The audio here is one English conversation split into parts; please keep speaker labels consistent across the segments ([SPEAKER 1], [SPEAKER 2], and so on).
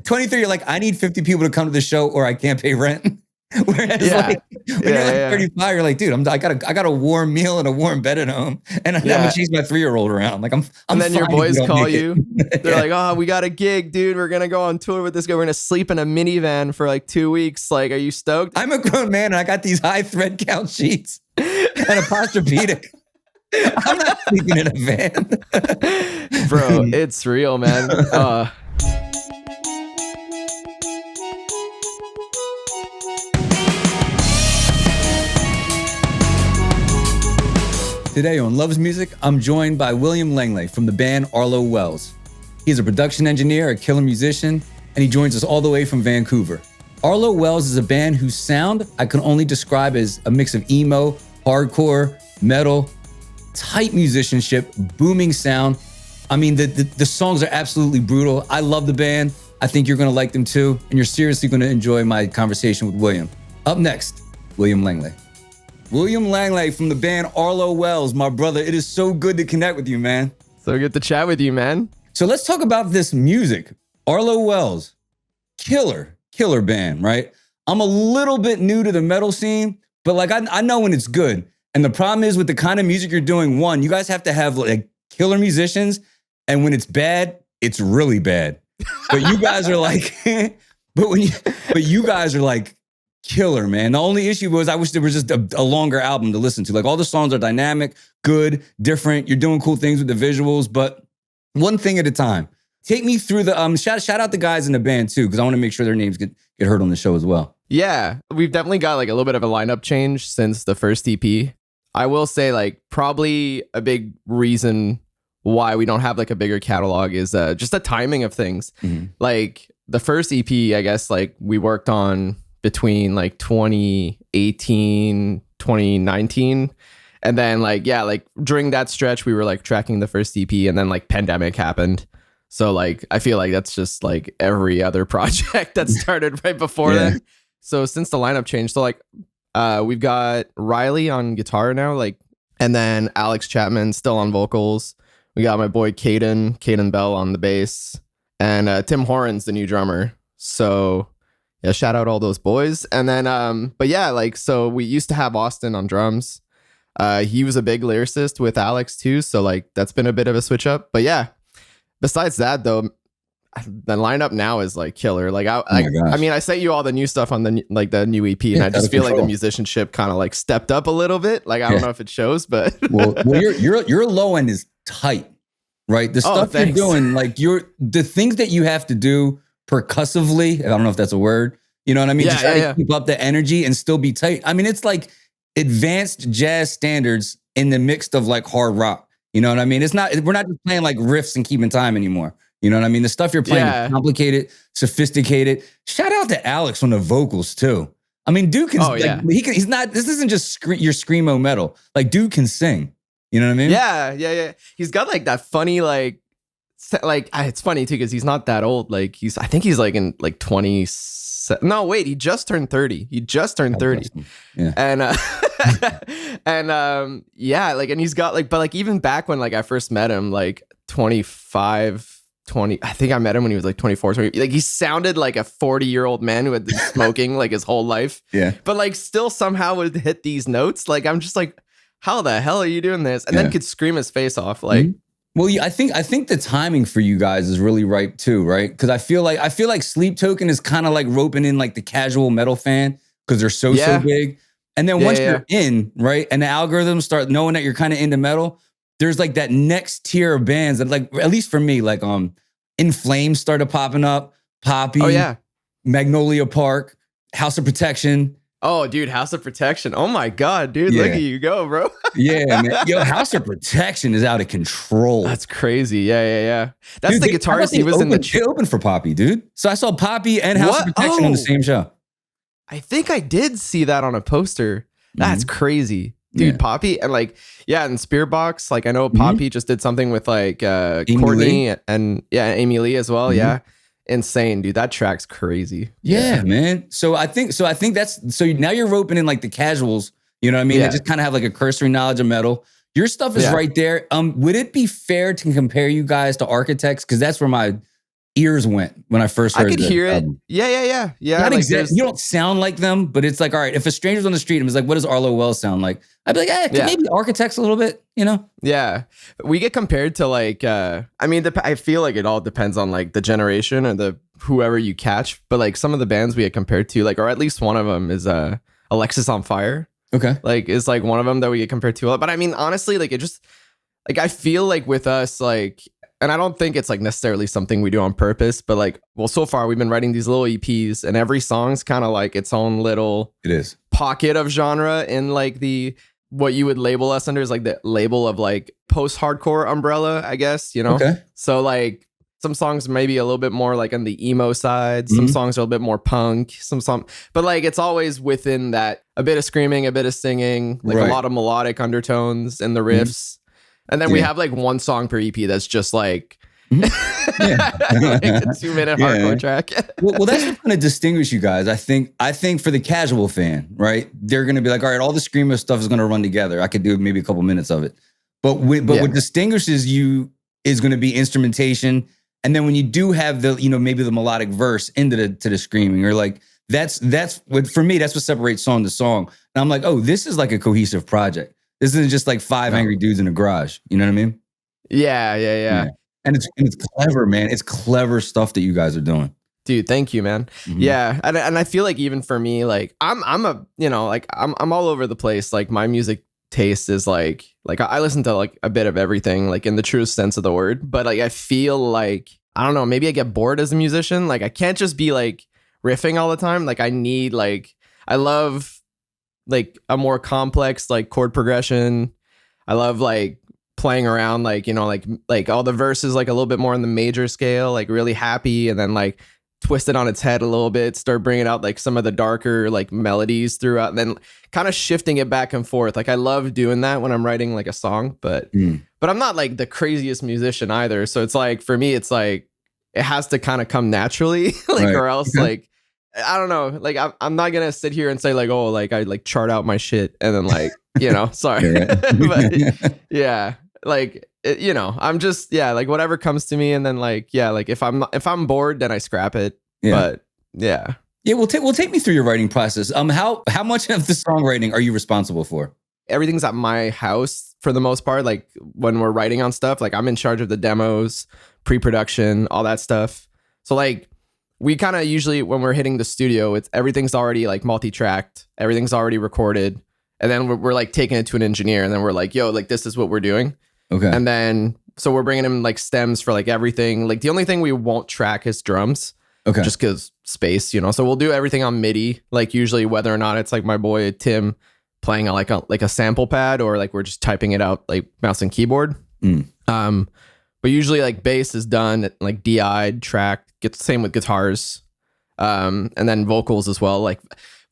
[SPEAKER 1] 23, you're like, I need 50 people to come to the show or I can't pay rent. Whereas like when you're like 35, you're like, dude, I got a warm meal and a warm bed at home, and I'm gonna chase my 3-year-old around. Like I'm
[SPEAKER 2] and then your boys call you. They're
[SPEAKER 1] Yeah.
[SPEAKER 2] like, oh, we got a gig, dude. We're gonna go on tour with this guy. We're gonna sleep in a minivan for like 2 weeks. Like, are you stoked?
[SPEAKER 1] I'm a grown man and I got these high thread count sheets and a Posturepedic. I'm not sleeping in a van.
[SPEAKER 2] Bro, it's real, man.
[SPEAKER 1] Today on Loves Music, I'm joined by William Langlais from the band Arlo Wells. He's a production engineer, a killer musician, and he joins us all the way from Vancouver. Arlo Wells is a band whose sound I can only describe as a mix of emo, hardcore, metal, tight musicianship, booming sound. I mean, the songs are absolutely brutal. I love the band. I think you're gonna like them too, and you're seriously gonna enjoy my conversation with William. Up next, William Langlais. William Langlais from the band Arlo Wells, my brother. It is so good to connect with you, man.
[SPEAKER 2] So good to chat with you, man.
[SPEAKER 1] So let's talk about this music. Arlo Wells, killer band, right? I'm a little bit new to the metal scene, but like I know when it's good. And the problem is with the kind of music you're doing, one, you guys have to have like killer musicians, and when it's bad, it's really bad. But you guys are like, but you guys are like killer, man. The only issue was I wish there was just a longer album to listen to. Like all the songs are dynamic, good, different. You're doing cool things with the visuals, but one thing at a time. Take me through the shout out the guys in the band too, because I want to make sure their names get heard on the show as well.
[SPEAKER 2] Yeah, we've definitely got like a little bit of a lineup change since the first EP. I will say like probably a big reason why we don't have like a bigger catalog is just the timing of things. Mm-hmm. Like the first EP, I guess like we worked on between like 2018, 2019. And then like during that stretch, we were like tracking the first EP, and then like pandemic happened. So like, I feel like that's just like every other project that started right before then. So since the lineup changed, so like we've got Riley on guitar now, like, and then Alex Chapman still on vocals. We got my boy Caden Bell on the bass, and Tim Horan's the new drummer. So yeah, shout out all those boys. And then, but yeah, like, so we used to have Austin on drums. He was a big lyricist with Alex too. So like, that's been a bit of a switch up, but yeah. Besides that, though, the lineup now is like killer. Like, I mean, I sent you all the new stuff on the new EP, and I just feel like the musicianship kind of like stepped up a little bit. Like, I don't know if it shows, but
[SPEAKER 1] well, your low end is tight, right? The stuff you're doing, like the things that you have to do percussively. I don't know if that's a word. You know what I mean? To try to keep up the energy and still be tight. I mean, it's like advanced jazz standards in the mix of like hard rock. You know what I mean? We're not just playing like riffs and keeping time anymore. You know what I mean? The stuff you're playing is complicated, sophisticated. Shout out to Alex on the vocals too. I mean, dude can, he's not, this isn't just your screamo metal. Like dude can sing. You know what I mean?
[SPEAKER 2] Yeah. He's got like that funny, like it's funny too, because he's not that old. Like I think he's like in like 27. No, wait, he just turned 30. Yeah. And yeah, like, and he's got like, but like even back when like I first met him, like 25, 20, I think I met him when he was like 24, 20, like he sounded like a 40-year-old man who had been smoking like his whole life.
[SPEAKER 1] Yeah.
[SPEAKER 2] But like still somehow would hit these notes. Like I'm just like, how the hell are you doing this? And then could scream his face off. Like,
[SPEAKER 1] well, I think the timing for you guys is really right too, right? Because I feel like Sleep Token is kind of like roping in like the casual metal fan because they're so big. And then once you're in, right, and the algorithms start knowing that you're kind of into metal, there's like that next tier of bands that like, at least for me, like In Flames started popping up, Poppy, Magnolia Park, House of Protection.
[SPEAKER 2] Oh, dude, House of Protection. Oh my God, dude, look at you go, bro.
[SPEAKER 1] Yeah, man. Yo, House of Protection is out of control.
[SPEAKER 2] That's crazy. Yeah. That's dude, the guitarist he was in the...
[SPEAKER 1] They opened for Poppy, dude. So I saw Poppy and House of Protection on the same show.
[SPEAKER 2] I think I did see that on a poster. That's crazy. Dude, Poppy and like, and Spiritbox. Like I know Poppy just did something with like Courtney Lee. And Amy Lee as well. Yeah. Insane, dude. That track's crazy.
[SPEAKER 1] Yeah, man. So I think that's now you're roping in like the casuals, you know what I mean? They just kind of have like a cursory knowledge of metal. Your stuff is right there. Would it be fair to compare you guys to Architects? Because that's where my ears went when I first heard
[SPEAKER 2] I could
[SPEAKER 1] that
[SPEAKER 2] hear it.
[SPEAKER 1] album.
[SPEAKER 2] Yeah.
[SPEAKER 1] Not
[SPEAKER 2] Like
[SPEAKER 1] exactly. You don't sound like them, but it's like, all right, if a stranger's on the street and was like, what does Arlo Wells sound like? I'd be like, maybe Architects a little bit, you know?
[SPEAKER 2] Yeah. We get compared to like, I mean, I feel like it all depends on like the generation or the whoever you catch. But like some of the bands we get compared to, like, or at least one of them is Alexis on Fire.
[SPEAKER 1] Okay.
[SPEAKER 2] Like, is like one of them that we get compared to a lot. But I mean, honestly, like it just, like I feel like with us, like, and I don't think it's like necessarily something we do on purpose, but like, well, so far we've been writing these little EPs and every song's kind of like its own little pocket of genre in like what you would label us under is like the label of like post-hardcore umbrella, I guess, you know?
[SPEAKER 1] Okay.
[SPEAKER 2] So like some songs maybe a little bit more like on the emo side, some songs are a little bit more punk, but like it's always within that, a bit of screaming, a bit of singing, like a lot of melodic undertones in the riffs. And then we have like one song per EP that's just like, like a 2-minute hardcore track.
[SPEAKER 1] well, that's what kind of distinguish you guys. I think for the casual fan, right? They're going to be like, all right, all the screamer stuff is going to run together. I could do maybe a couple minutes of it. But what distinguishes you is going to be instrumentation. And then when you do have the, you know, maybe the melodic verse into the screaming, or like, that's what, for me, that's what separates song to song. And I'm like, oh, this is like a cohesive project. This isn't just like five angry dudes in a garage. You know what I mean?
[SPEAKER 2] Yeah.
[SPEAKER 1] And it's clever, man. It's clever stuff that you guys are doing.
[SPEAKER 2] Dude, thank you, man. Yeah. And I feel like even for me, like I'm all over the place. Like my music taste is like I listen to like a bit of everything, like in the truest sense of the word. But like I feel like, I don't know, maybe I get bored as a musician. Like I can't just be like riffing all the time. Like I need I love like a more complex like chord progression. I love like playing around like, you know, like all the verses like a little bit more on the major scale, like really happy, and then like twist it on its head a little bit, start bringing out like some of the darker like melodies throughout, and then kind of shifting it back and forth. Like I love doing that when I'm writing like a song, but I'm not like the craziest musician either. So it's like, for me, it's like it has to kind of come naturally, like, or else like, I don't know, like I'm not gonna sit here and say like, oh, like I like chart out my shit and then like, you know, sorry, but yeah, like you know, I'm just like whatever comes to me, and then like like if I'm bored, then I scrap it. But well, take me through your writing process. How much of the songwriting are you responsible for? Everything's at my house for the most part. Like when we're writing on stuff, like I'm in charge of the demos, pre-production, all that stuff. So like, we kind of usually, when we're hitting the studio, everything's already like multi-tracked, everything's already recorded, and then we're like taking it to an engineer, and then we're like, yo, like this is what we're doing. Okay. And then so we're bringing him like stems for like everything. Like the only thing we won't track is drums. Okay. Just because space, you know. So we'll do everything on MIDI. Like usually, whether or not it's like my boy Tim playing like a sample pad, or like we're just typing it out like mouse and keyboard. But usually like bass is done like DI'd, tracked. Gets the same with guitars, and then vocals as well. Like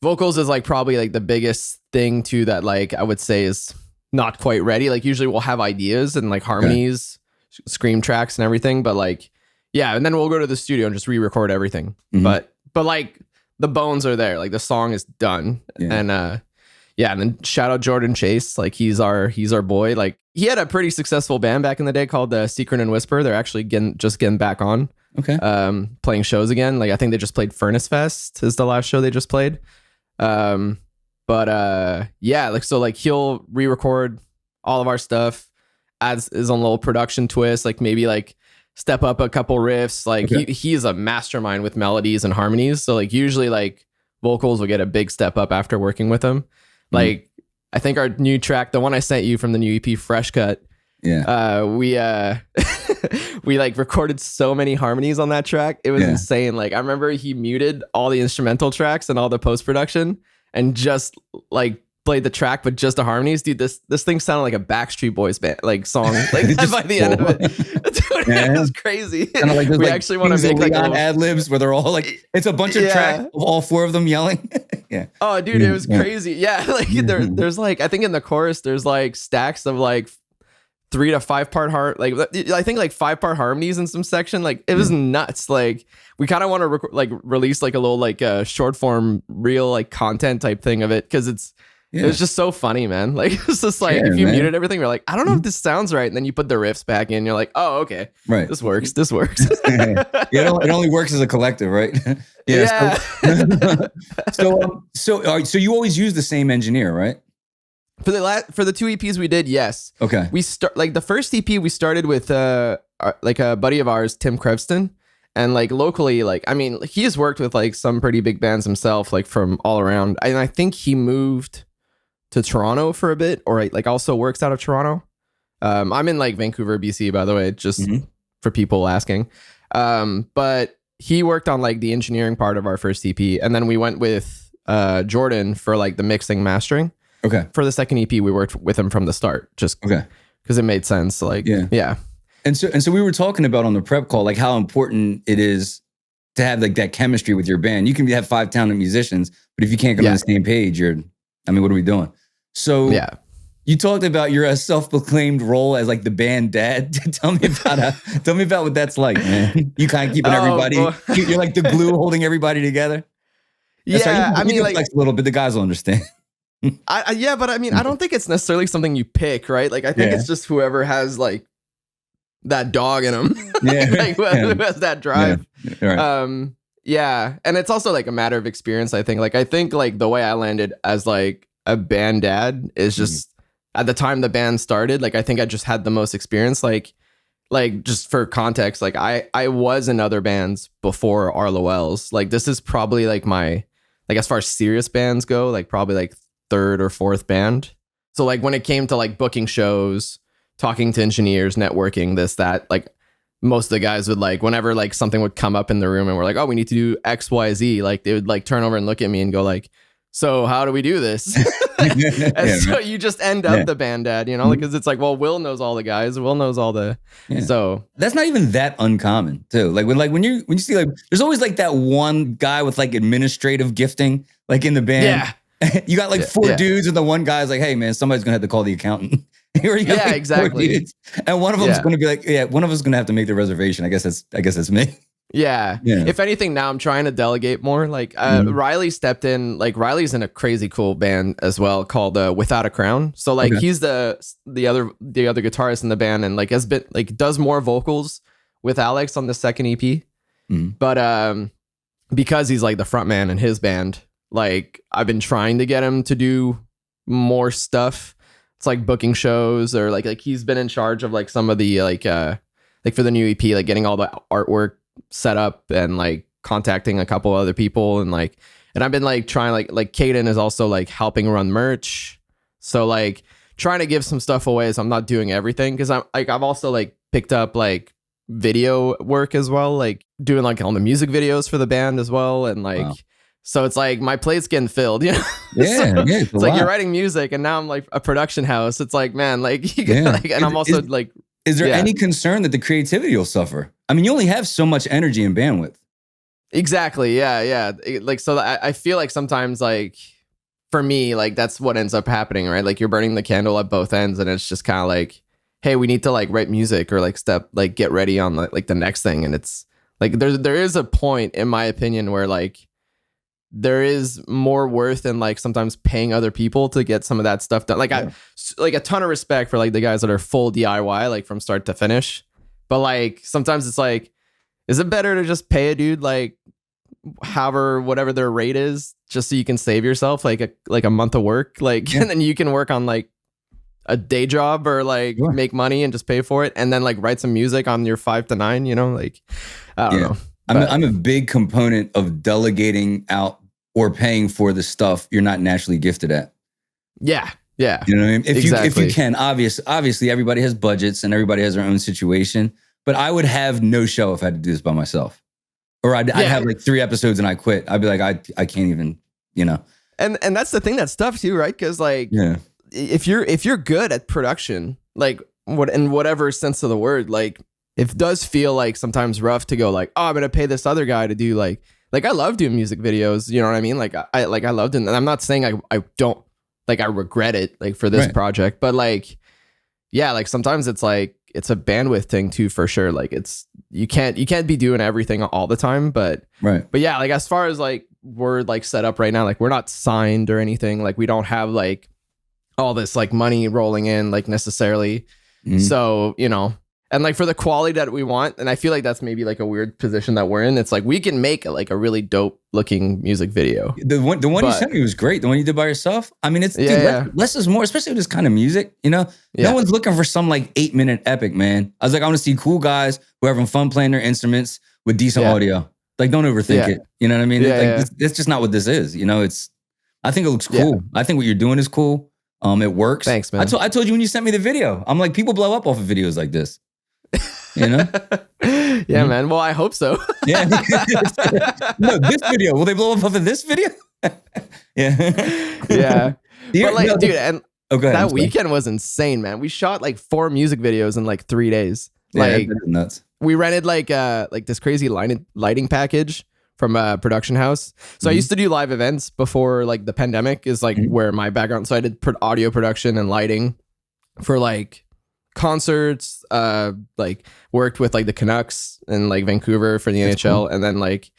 [SPEAKER 2] vocals is like probably like the biggest thing too that like I would say is not quite ready. Like usually we'll have ideas and like harmonies, scream tracks and everything, but like and then we'll go to the studio and just re-record everything. But like the bones are there. Like the song is done, and and then shout out Jordan Chase. Like he's our boy. Like he had a pretty successful band back in the day called Secret and Whisper. They're actually getting back on. Okay. Playing shows again. Like I think they just played Furnace Fest is the last show they just played. Like so like he'll re-record all of our stuff, adds his own little production twist, like maybe like step up a couple riffs. Like he's a mastermind with melodies and harmonies. So like usually like vocals will get a big step up after working with him. Like I think our new track, the one I sent you from the new EP, Fresh Cut. We like recorded so many harmonies on that track. It was insane. Like I remember he muted all the instrumental tracks and all the post-production and just like played the track, but just the harmonies. Dude, this thing sounded like a Backstreet Boys band like song. Like by the end of it, dude, it was crazy. Like we actually want to make like
[SPEAKER 1] ad libs where they're all like, it's a bunch of tracks of all four of them yelling.
[SPEAKER 2] Oh, dude, it was crazy. Yeah, like there's like, I think in the chorus there's like stacks of like 3 to 5 part I think like 5-part harmonies in some section. Like it was nuts. Like we kind of want to release like a little like short form real like content type thing of it, because it's It was just so funny, man. Like it's just like if you muted everything, you're like, I don't know if this sounds right, and then you put the riffs back in, you're like, oh, okay,
[SPEAKER 1] right,
[SPEAKER 2] this works.
[SPEAKER 1] It only works as a collective, right?
[SPEAKER 2] Yeah.
[SPEAKER 1] So you always use the same engineer, right?
[SPEAKER 2] For the 2 EPs we did, yes.
[SPEAKER 1] Okay.
[SPEAKER 2] We start like the first EP we started with like a buddy of ours, Tim Creviston, and like locally, like I mean, he has worked with like some pretty big bands himself, like from all around. And I think he moved to Toronto for a bit, or like also works out of Toronto. I'm in like Vancouver, BC, by the way, just for people asking. But he worked on like the engineering part of our first EP, and then we went with Jordan for like the mixing, mastering.
[SPEAKER 1] Okay.
[SPEAKER 2] For the second EP, we worked with him from the start, just because it made sense. Like, yeah.
[SPEAKER 1] And so we were talking about on the prep call, like how important it is to have like that chemistry with your band. You can have 5 talented musicians, but if you can't get on the same page, what are we doing? So you talked about your self-proclaimed role as like the band dad. Tell me about what that's like, man. You kind of keeping everybody, you're like the glue holding everybody together.
[SPEAKER 2] I mean, like
[SPEAKER 1] flex a little bit, the guys will understand.
[SPEAKER 2] But I mean, I don't think it's necessarily something you pick, right? Like, I think it's just whoever has like that dog in them, like who has that drive. And it's also like a matter of experience. I think like the way I landed as like a band dad is just at the time the band started. Like, I think I just had the most experience. Like just for context, like I was in other bands before Arlo Wells. Like, this is probably like my, like as far as serious bands go, like probably like 3rd or 4th band. So like when it came to like booking shows, talking to engineers, networking, this, that, like most of the guys would like, whenever like something would come up in the room and we're like, oh, we need to do X, Y, Z, like they would like turn over and look at me and go like, so how do we do this? So you just end up the band dad, you know, because it's like, well, Will knows all the guys. Will knows all the, so.
[SPEAKER 1] That's not even that uncommon too. Like when you see like, there's always like that one guy with like administrative gifting, like in the band.
[SPEAKER 2] Yeah.
[SPEAKER 1] You got like 4 dudes and the one guy's like, hey man, somebody's gonna have to call the accountant.
[SPEAKER 2] Exactly.
[SPEAKER 1] And one of them's gonna be like, one of us is gonna have to make the reservation. I guess that's me.
[SPEAKER 2] Yeah. If anything, now I'm trying to delegate more. Like Riley stepped in. Like Riley's in a crazy cool band as well called Without a Crown. So like he's the other guitarist in the band and like has been like does more vocals with Alex on the second EP. But because he's like the front man in his band, like I've been trying to get him to do more stuff. It's like booking shows or like he's been in charge of like some of the like for the new EP, like getting all the artwork set up and like contacting a couple other people and I've been like trying like Caden is also like helping run merch. So like trying to give some stuff away so I'm not doing everything because I've also like picked up like video work as well, like doing like all the music videos for the band as well and like so it's like my plate's getting filled, you know? It's like you're writing music and now I'm like a production house. It's like, man, like, and I'm also like,
[SPEAKER 1] is there any concern that the creativity will suffer? I mean, you only have so much energy and bandwidth.
[SPEAKER 2] Exactly. Yeah. Like, so I feel like sometimes like for me, like that's what ends up happening, right? Like you're burning the candle at both ends and it's just kind of like, hey, we need to like write music or like get ready on like the next thing. And it's like, there is a point in my opinion where like, there is more worth in like sometimes paying other people to get some of that stuff done. Like I like a ton of respect for like the guys that are full DIY, like from start to finish. But like, sometimes it's like, is it better to just pay a dude like whatever their rate is just so you can save yourself like a month of work, like, and then you can work on like a day job or like make money and just pay for it. And then like write some music on your 5 to 9, you know, like, I don't know.
[SPEAKER 1] I'm a big component of delegating out or paying for the stuff you're not naturally gifted at.
[SPEAKER 2] Yeah.
[SPEAKER 1] You know what I mean? If you can, obviously everybody has budgets and everybody has their own situation, but I would have no show if I had to do this by myself. Or I'd have like 3 episodes and I quit. I'd be like, I can't even, you know.
[SPEAKER 2] And that's the thing that's tough too, right? Because like, if you're good at production, like in whatever sense of the word, like it does feel like sometimes rough to go like, oh, I'm gonna pay this other guy to do like I love doing music videos, you know what I mean? Like I loved it, and I'm not saying I don't like I regret it like for this project, but like like sometimes it's like it's a bandwidth thing too for sure. Like it's you can't be doing everything all the time, but yeah, like as far as like we're like set up right now, like we're not signed or anything. Like we don't have like all this like money rolling in like necessarily. So, you know, and like for the quality that we want, and I feel like that's maybe like a weird position that we're in. It's like we can make like a really dope looking music video.
[SPEAKER 1] The one you sent me was great. The one you did by yourself. I mean, it's less is more, especially with this kind of music. You know, no one's looking for some like 8-minute epic, man. I was like, I want to see cool guys who are having fun playing their instruments with decent audio. Like, don't overthink it. You know what I mean? It's just not what this is. You know, I think it looks cool. I think what you're doing is cool. It works.
[SPEAKER 2] Thanks, man.
[SPEAKER 1] I told you when you sent me the video. I'm like, people blow up off of videos like this. You know?
[SPEAKER 2] Yeah, man. Well, I hope so.
[SPEAKER 1] Yeah. No, this video. Will they blow up off of this video?
[SPEAKER 2] Yeah. But like, dude, and that weekend was insane, man. We shot like 4 music videos in like 3 days. Like,
[SPEAKER 1] nuts.
[SPEAKER 2] We rented like this crazy lighting package from a production house. So I used to do live events before like the pandemic is like where my background. So I did audio production and lighting for like concerts, like worked with like the Canucks in like Vancouver for the NHL, cool. And then like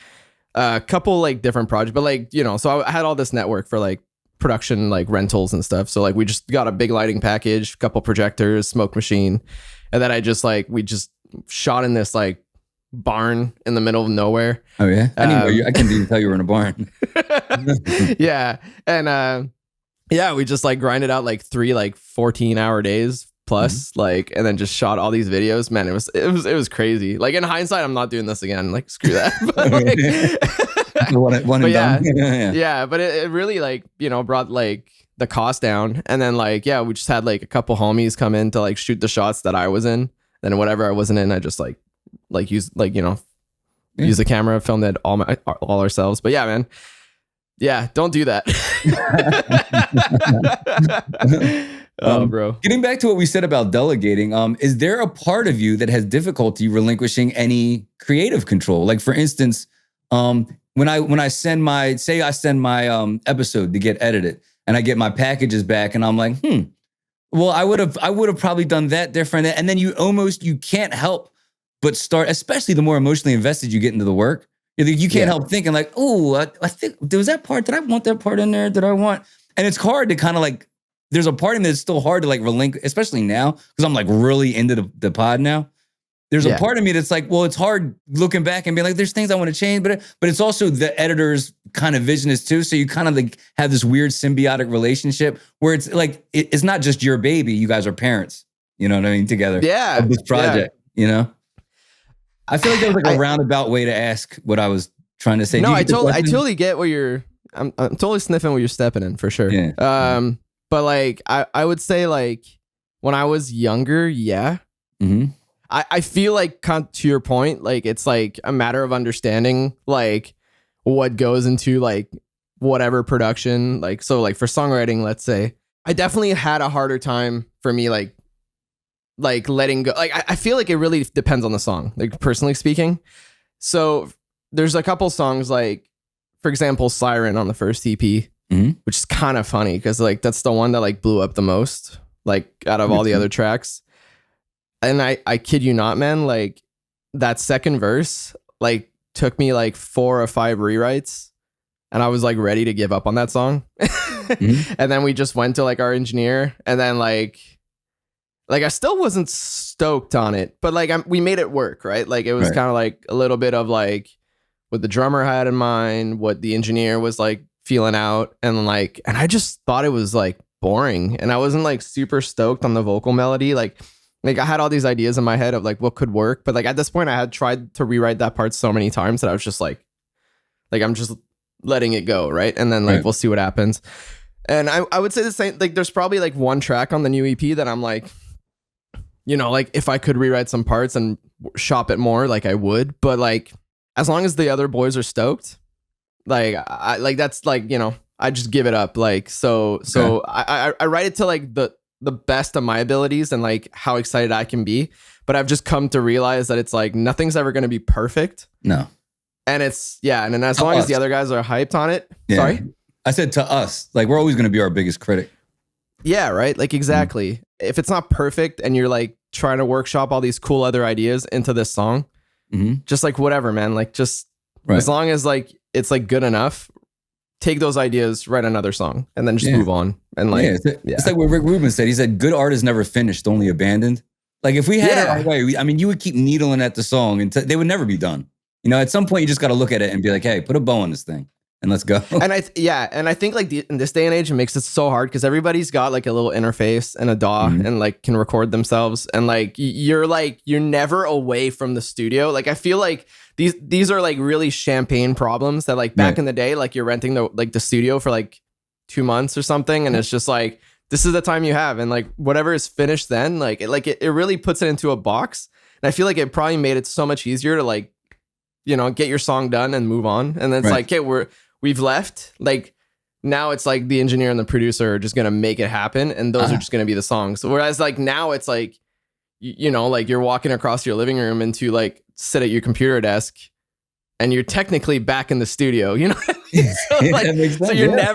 [SPEAKER 2] a couple like different projects, but like, you know, so I had all this network for like production, like rentals and stuff. So like we just got a big lighting package, couple projectors, smoke machine. And then we just shot in this like barn in the middle of nowhere.
[SPEAKER 1] Oh yeah. I couldn't even tell you were in a barn.
[SPEAKER 2] Yeah. And we just like grinded out like 3 like 14-hour days plus, like, and then just shot all these videos. Man, it was crazy. Like in hindsight, I'm not doing this again. Like screw that. But, like,
[SPEAKER 1] one and done.
[SPEAKER 2] Yeah, but it really like, you know, brought like the cost down. And then like, we just had like a couple homies come in to like shoot the shots that I was in. Then whatever I wasn't in, I just like use like, you know, use the camera, filmed it all ourselves. But yeah, man. Yeah, don't do that. Bro.
[SPEAKER 1] Getting back to what we said about delegating, is there a part of you that has difficulty relinquishing any creative control? Like for instance, when I send my episode to get edited and I get my packages back and I'm like, well, I would have probably done that different. And then you can't help but start, especially the more emotionally invested you get into the work. You can't help thinking like, oh, I think there was that part. Did I want that part in there? Did I want? And it's hard to kind of like, there's a part of me that's still hard to like relinquish, especially now, because I'm like really into the pod now. There's a part of me that's like, well, it's hard looking back and being like, there's things I want to change, but it's also the editor's kind of vision is too. So you kind of like have this weird symbiotic relationship where it's like, it's not just your baby. You guys are parents, you know what I mean? Together.
[SPEAKER 2] Yeah.
[SPEAKER 1] Of this project, you know? I feel like that was like a roundabout way to ask what I was trying to say.
[SPEAKER 2] No, I totally get what I'm totally sniffing what you're stepping in for sure.
[SPEAKER 1] Yeah.
[SPEAKER 2] But like, I would say like when I was younger, I feel like to your point, like it's like a matter of understanding like what goes into like whatever production. Like, so like for songwriting, let's say, I definitely had a harder time for me, like letting go. Like, I feel like it really depends on the song, like personally speaking. So there's a couple songs, like for example, Siren on the first EP, which is kind of funny because like that's the one that like blew up the most, like out of all the other tracks. And I kid you not, man, like that second verse like took me like 4 or 5 rewrites and I was like ready to give up on that song. And then we just went to like our engineer and then like I still wasn't stoked on it, but like we made it work, right? Like it was kind of like a little bit of like what the drummer had in mind, what the engineer was like feeling out, and I just thought it was like boring and I wasn't like super stoked on the vocal melody. Like I had all these ideas in my head of like what could work, but like at this point I had tried to rewrite that part so many times that I was just like I'm just letting it go, right? And then like we'll see what happens. And I would say the same, like there's probably like one track on the new EP that I'm like, you know, like if I could rewrite some parts and shop it more, like I would, but like as long as the other boys are stoked, like I like that's like, you know, I just give it up. Like so I write it to like the best of my abilities and like how excited I can be, but I've just come to realize that it's like nothing's ever going to be perfect.
[SPEAKER 1] No.
[SPEAKER 2] And it's and then as long as the other guys are hyped on it. Sorry,
[SPEAKER 1] I said to us, like we're always going to be our biggest critic.
[SPEAKER 2] Yeah, right. Like exactly. If it's not perfect and you're like trying to workshop all these cool other ideas into this song, just like whatever, man. Like just as long as like it's like good enough, take those ideas, write another song, and then just move on. And like,
[SPEAKER 1] it's like what Rick Rubin said. He said, "Good art is never finished, only abandoned." Like if we had it our way, you would keep needling at the song, and they would never be done. You know, at some point, you just got to look at it and be like, "Hey, put a bow on this thing, and let's go."
[SPEAKER 2] And I think like in this day and age, it makes it so hard because everybody's got like a little interface and a DAW and like can record themselves, and like you're never away from the studio. Like I feel like these are like really champagne problems that like back in the day, like you're renting the studio for like 2 months or something, and it's just like this is the time you have, and like whatever is finished then, like it really puts it into a box. And I feel like it probably made it so much easier to like, you know, get your song done and move on. And then it's like, okay, we've left. Like now it's like the engineer and the producer are just gonna make it happen, and those are just gonna be the songs. Whereas like now it's like, you know, like you're walking across your living room into like sit at your computer desk, and you're technically back in the studio, you know what I mean? So, like, so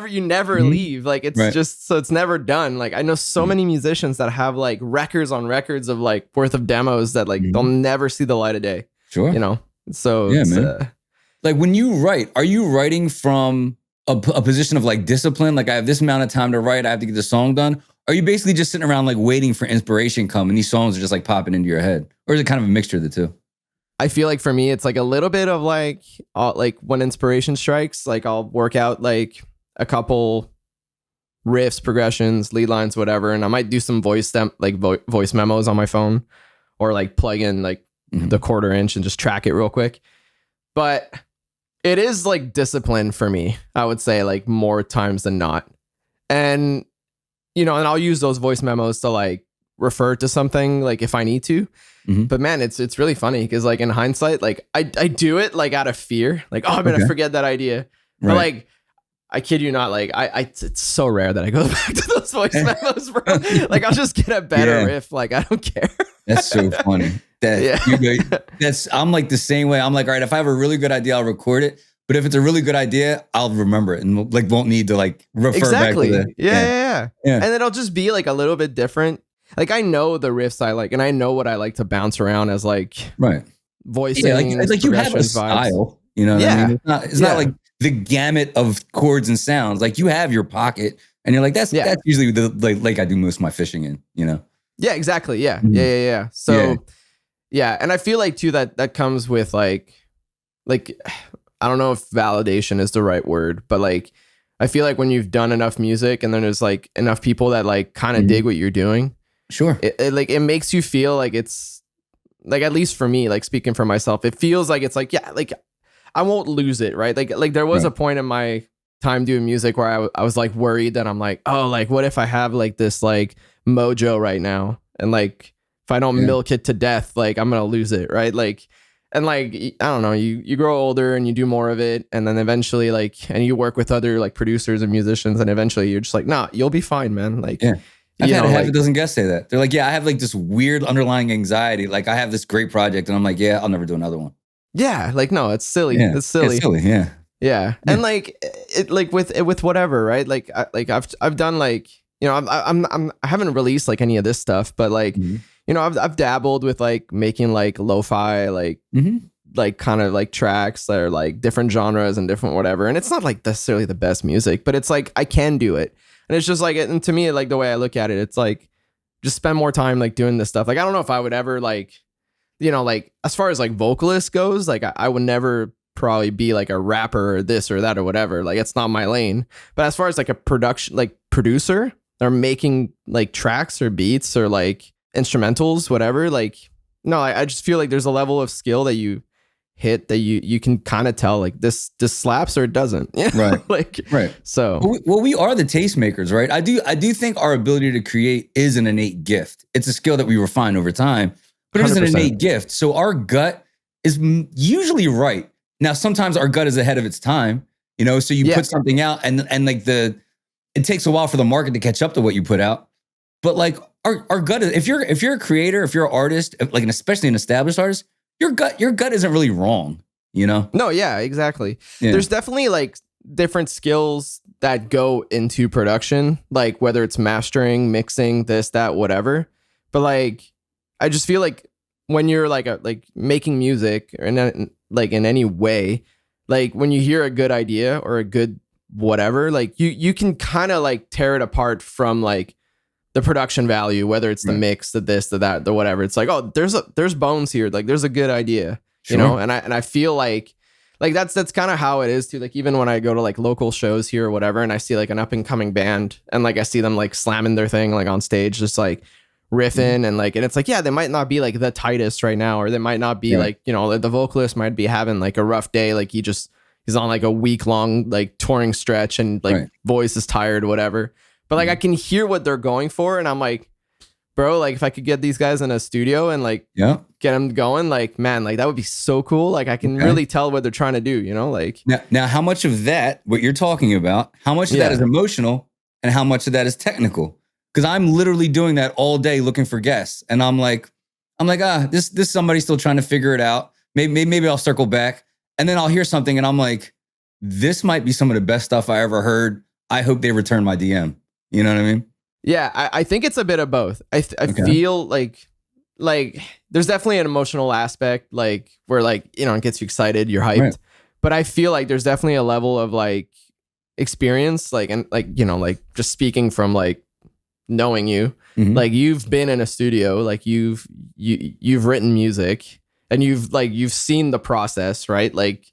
[SPEAKER 2] you never leave. Like it's just, so it's never done. Like I know so many musicians that have like records on records of like worth of demos that like they'll never see the light of day.
[SPEAKER 1] Sure.
[SPEAKER 2] You know? So
[SPEAKER 1] man. Like when you write, are you writing from a position of like discipline? Like I have this amount of time to write, I have to get the song done. Are you basically just sitting around like waiting for inspiration come and these songs are just like popping into your head? Or is it kind of a mixture of the two?
[SPEAKER 2] I feel like for me, it's like a little bit of like when inspiration strikes, like I'll work out like a couple riffs, progressions, lead lines, whatever. And I might do some voice memos on my phone, or like plug in like the 1/4 inch and just track it real quick. But it is like discipline for me, I would say, like more times than not. And, you know, and I'll use those voice memos to like refer to something like if I need to. But man, it's really funny because like in hindsight, like I do it like out of fear, like, oh, I'm gonna forget that idea. But like, I kid you not, like it's so rare that I go back to those voice memos, bro. Like I'll just get a better riff. Like I don't care.
[SPEAKER 1] That's so funny. I'm like the same way. I'm like, all right, if I have a really good idea, I'll record it. But if it's a really good idea, I'll remember it and like won't need to like refer back to the
[SPEAKER 2] yeah. And it'll just be like a little bit different. Like I know the riffs I like, and I know what I like to bounce around as like voicing.
[SPEAKER 1] Yeah, like you have a style, you know what I mean? It's not like the gamut of chords and sounds. Like you have your pocket, and you're like, that's usually the like I do most of my fishing in, you know?
[SPEAKER 2] Yeah, exactly. Yeah. So and I feel like too that comes with like I don't know if validation is the right word, but like I feel like when you've done enough music and then there's like enough people that like kind of dig what you're doing.
[SPEAKER 1] Sure.
[SPEAKER 2] It makes you feel like it's like, at least for me, like speaking for myself, it feels like it's like, yeah, like I won't lose it. Right. Like there was a point in my time doing music where I was like worried that I'm like, oh, like what if I have like this like mojo right now? And like, if I don't milk it to death, like I'm going to lose it. Right. Like, and like, I don't know, you grow older and you do more of it. And then eventually like, and you work with other like producers and musicians. And eventually you're just like, nah, you'll be fine, man. Like,
[SPEAKER 1] I've had half a dozen guests say that. They're like, yeah, I have like this weird underlying anxiety. Like I have this great project and I'm like, yeah, I'll never do another one.
[SPEAKER 2] Yeah. Like, no, it's silly.
[SPEAKER 1] Yeah,
[SPEAKER 2] it's silly.
[SPEAKER 1] It's silly. Yeah.
[SPEAKER 2] Yeah. And like, it like with whatever, right? Like, I've done like, you know, I haven't released like any of this stuff, but like, you know, I've dabbled with like making like lo-fi, like, like kind of like tracks that are like different genres and different whatever. And it's not like necessarily the best music, but it's like, I can do it. And it's just like, and to me, like the way I look at it, it's like, just spend more time like doing this stuff. Like, I don't know if I would ever like, you know, like as far as like vocalist goes, like I would never probably be like a rapper or this or that or whatever. Like it's not my lane. But as far as like a producer or making like tracks or beats or like instrumentals, whatever, like, no, I just feel like there's a level of skill that you hit that you can kind of tell like this slaps or it doesn't. Right. So
[SPEAKER 1] well, we are the tastemakers, right? I do think our ability to create is an innate gift. It's a skill that we refine over time, but it is an innate gift. So our gut is usually right. Now, sometimes our gut is ahead of its time, you know, so you put something out and like it takes a while for the market to catch up to what you put out. But like our gut is, if you're a creator, if you're an artist, like especially an established artist, your gut isn't really wrong, you know?
[SPEAKER 2] No, yeah, exactly. Yeah. There's definitely like different skills that go into production, like whether it's mastering, mixing, this, that, whatever. But like, I just feel like when you're like making music or in any way, like when you hear a good idea or a good whatever, like you can kind of like tear it apart from like the production value, whether it's the mix, the this, the that, the whatever. It's like, oh, there's bones here. Like there's a good idea, you know? And I feel like that's kind of how it is too. Like even when I go to like local shows here or whatever, and I see like an up and coming band and like I see them like slamming their thing like on stage, just like riffing and it's like, yeah, they might not be like the tightest right now, or they might not be like, you know, the vocalist might be having like a rough day. Like he's on like a week long like touring stretch and like voice is tired, whatever. But like I can hear what they're going for, and I'm like, bro, like if I could get these guys in a studio and like get them going, like man, like that would be so cool. Like I can really tell what they're trying to do, you know? Like
[SPEAKER 1] now how much of that, what you're talking about, how much of that is emotional and how much of that is technical? Because I'm literally doing that all day looking for guests, and I'm like, this somebody's still trying to figure it out. Maybe I'll circle back, and then I'll hear something, and I'm like, this might be some of the best stuff I ever heard. I hope they return my DM. You know what I mean?
[SPEAKER 2] Yeah, I think it's a bit of both. I feel like there's definitely an emotional aspect, like where like, you know, it gets you excited, you're hyped. Right. But I feel like there's definitely a level of like experience, like, and like, you know, like just speaking from like knowing you, like you've been in a studio, like you've written music and you've seen the process, right? Like,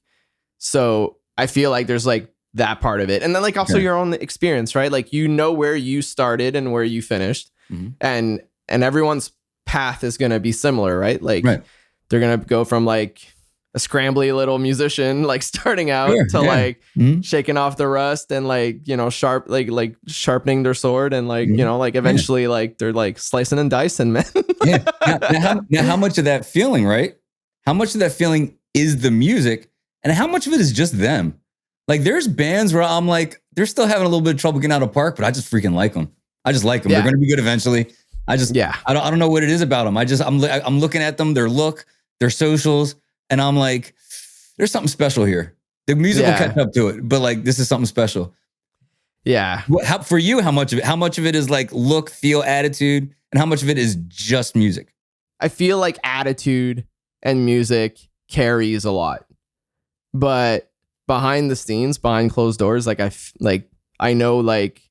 [SPEAKER 2] so I feel like there's like that part of it. And then like also your own experience, right? Like, you know, where you started and where you finished, and everyone's path is going to be similar, right? Like they're going to go from like a scrambly little musician, like starting out to like shaking off the rust and like, you know, like sharpening their sword and like, you know, like eventually like they're like slicing and dicing, man.
[SPEAKER 1] Now, how much of that feeling, right? How much of that feeling is the music and how much of it is just them? Like there's bands where I'm like, they're still having a little bit of trouble getting out of park, but I just freaking like them. I just like them. They're going to be good eventually. I don't know what it is about them. I'm looking at them, their look, their socials, and I'm like, there's something special here. The music will catch up to it, but like, this is something special.
[SPEAKER 2] Yeah.
[SPEAKER 1] For you, how much of it is like look, feel, attitude, and how much of it is just music?
[SPEAKER 2] I feel like attitude and music carries a lot, but behind the scenes, behind closed doors, like I know like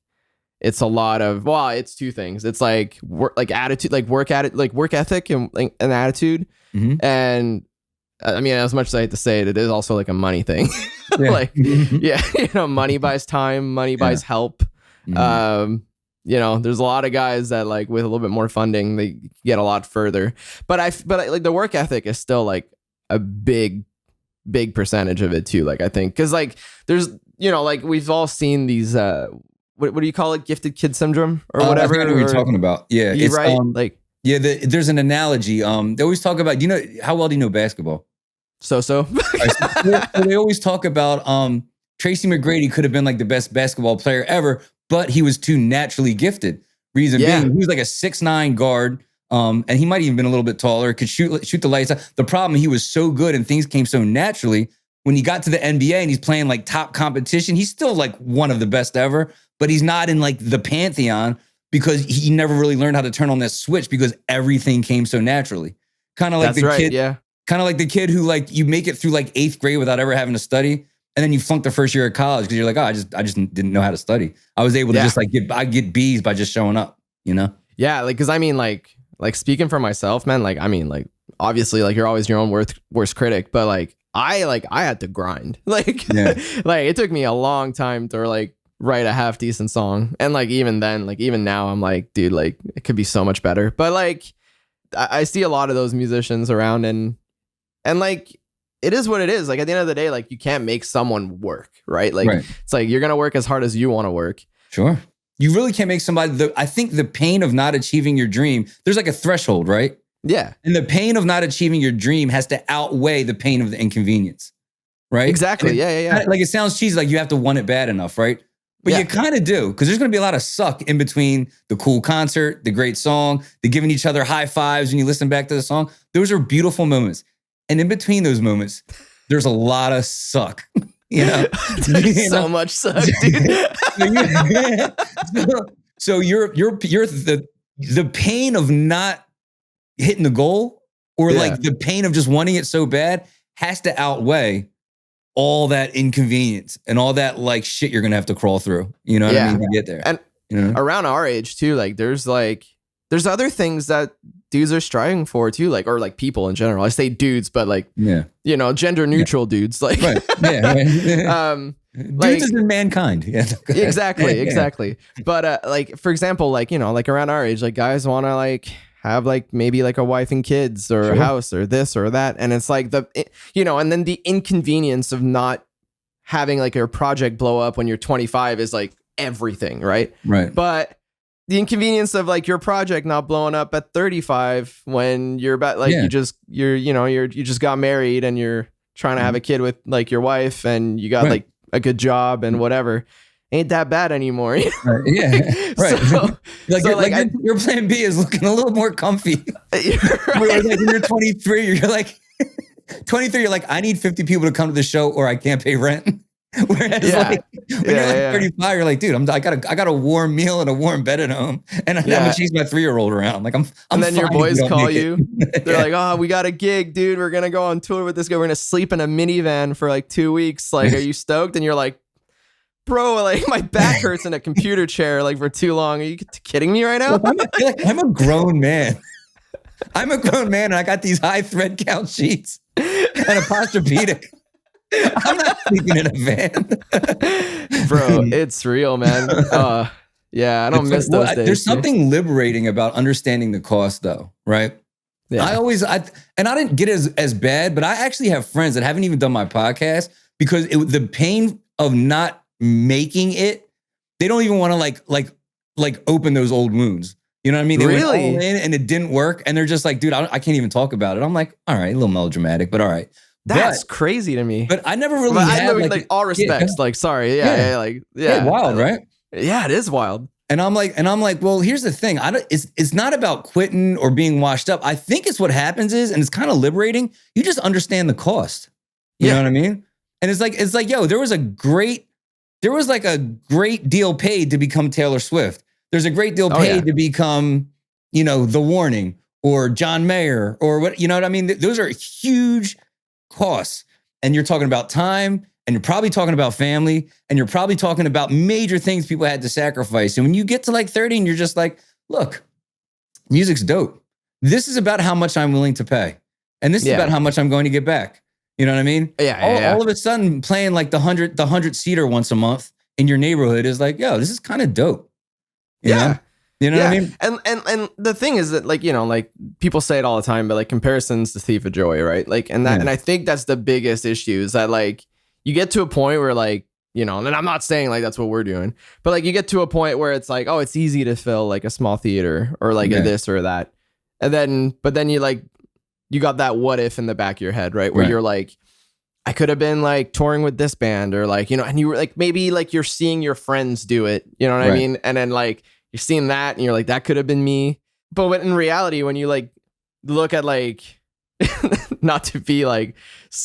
[SPEAKER 2] it's a lot of, well, it's two things. It's like attitude, like work ethic and attitude. And I mean, as much as I hate to say it, it is also like a money thing. Like, you know, money buys time, money buys help. You know, there's a lot of guys that like with a little bit more funding, they get a lot further. But like the work ethic is still like a big percentage of it too. Like I think, cause like there's, you know, like we've all seen these, what do you call it? Gifted kid syndrome or whatever.
[SPEAKER 1] I know what you're talking about. Yeah. It's
[SPEAKER 2] right. Like,
[SPEAKER 1] yeah, there's an analogy. They always talk about, you know, how well do you know basketball?
[SPEAKER 2] So.
[SPEAKER 1] They always talk about Tracy McGrady could have been like the best basketball player ever, but he was too naturally gifted. Reason being, he was like a 6'9" guard, and he might even been a little bit taller, could shoot the lights out. The problem, he was so good and things came so naturally. When he got to the NBA and he's playing like top competition, he's still like one of the best ever, but he's not in like the pantheon because he never really learned how to turn on that switch because everything came so naturally. Kind of like kind of like the kid who like you make it through like 8th grade without ever having to study, and then you flunk the first year of college because you're like, oh, I just didn't know how to study. I was able to just like get B's by just showing up, you know? Yeah,
[SPEAKER 2] like because I mean like speaking for myself, man. Like I mean like obviously like you're always your own worst critic, but like I had to grind. Like like it took me a long time to like write a half decent song, and like even then, like even now, I'm like, dude, like it could be so much better. But like I see a lot of those musicians around, and like it is what it is. Like at the end of the day, like you can't make someone work, right? Like it's like you're gonna work as hard as you want to work.
[SPEAKER 1] Sure. You really can't make somebody. I think the pain of not achieving your dream, there's like a threshold, right?
[SPEAKER 2] Yeah. And
[SPEAKER 1] the pain of not achieving your dream has to outweigh the pain of the inconvenience, right?
[SPEAKER 2] Exactly. Yeah.
[SPEAKER 1] Like it sounds cheesy, like you have to want it bad enough, right? But you kind of do, because there's going to be a lot of suck in between the cool concert, the great song, the giving each other high fives when you listen back to the song. Those are beautiful moments. And in between those moments, there's a lot of suck. You know,
[SPEAKER 2] so much suck, dude.
[SPEAKER 1] So you're the pain of not hitting the goal, or like the pain of just wanting it so bad, has to outweigh all that inconvenience and all that like shit you're gonna have to crawl through. You know what I mean to get there.
[SPEAKER 2] And around our age too, like there's other things that dudes are striving for too, like, or like people in general. I say dudes, but like, gender neutral dudes, like,
[SPEAKER 1] right. Dudes is in mankind. Yeah.
[SPEAKER 2] Exactly. But like, for example, like, like around our age, like guys want to like have like maybe like a wife and kids or a house or this or that. And it's like and then the inconvenience of not having like your project blow up when you're 25 is like everything. Right. But the inconvenience of like your project not blowing up at 35 when you're about like you just got married and you're trying to have a kid with like your wife and you got like a good job and whatever ain't that bad anymore.
[SPEAKER 1] Right. Your plan B is looking a little more comfy. Whereas like when you're 23, you're like 23, you're like, I need 50 people to come to the show or I can't pay rent. Whereas like when you're like 35, you're like, dude, I got a warm meal and a warm bed at home, and I'm gonna chase my 3-year-old around. Like I'm
[SPEAKER 2] and then your boys call you. They're like, oh, we got a gig, dude. We're gonna go on tour with this guy. We're gonna sleep in a minivan for like 2 weeks. Like, are you stoked? And you're like, bro, like my back hurts in a computer chair like for too long. Are you kidding me right now?
[SPEAKER 1] I'm a grown man. I'm a grown man, and I got these high thread count sheets and a Posturepedic. I'm not sleeping in a van.
[SPEAKER 2] Bro, it's real, man. I don't miss those days.
[SPEAKER 1] There's something liberating about understanding the cost, though, right? Yeah. I didn't get as bad, but I actually have friends that haven't even done my podcast because the pain of not making it, they don't even want to like open those old wounds. You know what I mean? They went all in and it didn't work, and they're just like, dude, I can't even talk about it. I'm like, all right, a little melodramatic, but all right.
[SPEAKER 2] That's crazy to me.
[SPEAKER 1] But I never really had
[SPEAKER 2] like all respects. Like, sorry.
[SPEAKER 1] Wild, right?
[SPEAKER 2] Yeah, it is wild.
[SPEAKER 1] And I'm like, well, here's the thing. It's not about quitting or being washed up. I think it's what happens is, and it's kind of liberating. You just understand the cost. You know what I mean? And it's like, yo, there was a great deal paid to become Taylor Swift. There's a great deal paid to become, The Warning or John Mayer or what, you know what I mean? Those are huge costs, and you're talking about time, and you're probably talking about family, and you're probably talking about major things people had to sacrifice. And when you get to like 30 and you're just like, look, music's dope. This is about how much I'm willing to pay, and this is about how much I'm going to get back. You know what I mean? All of a sudden playing like the 100 seater once a month in your neighborhood is like, yo, this is kind of dope. You know? You know what I mean?
[SPEAKER 2] And the thing is that like, like people say it all the time, but like comparison's the thief of joy, right? Like, and I think that's the biggest issue is that like you get to a point where like, and I'm not saying like that's what we're doing, but like you get to a point where it's like, oh, it's easy to fill like a small theater or like a this or that. And then, but then you like, you got that what if in the back of your head, right? Where you're like, I could have been like touring with this band or like, and you were like, maybe like you're seeing your friends do it, you know what I mean? And then like, you're seeing that and you're like, that could have been me. But in reality, when you like look at like, not to be like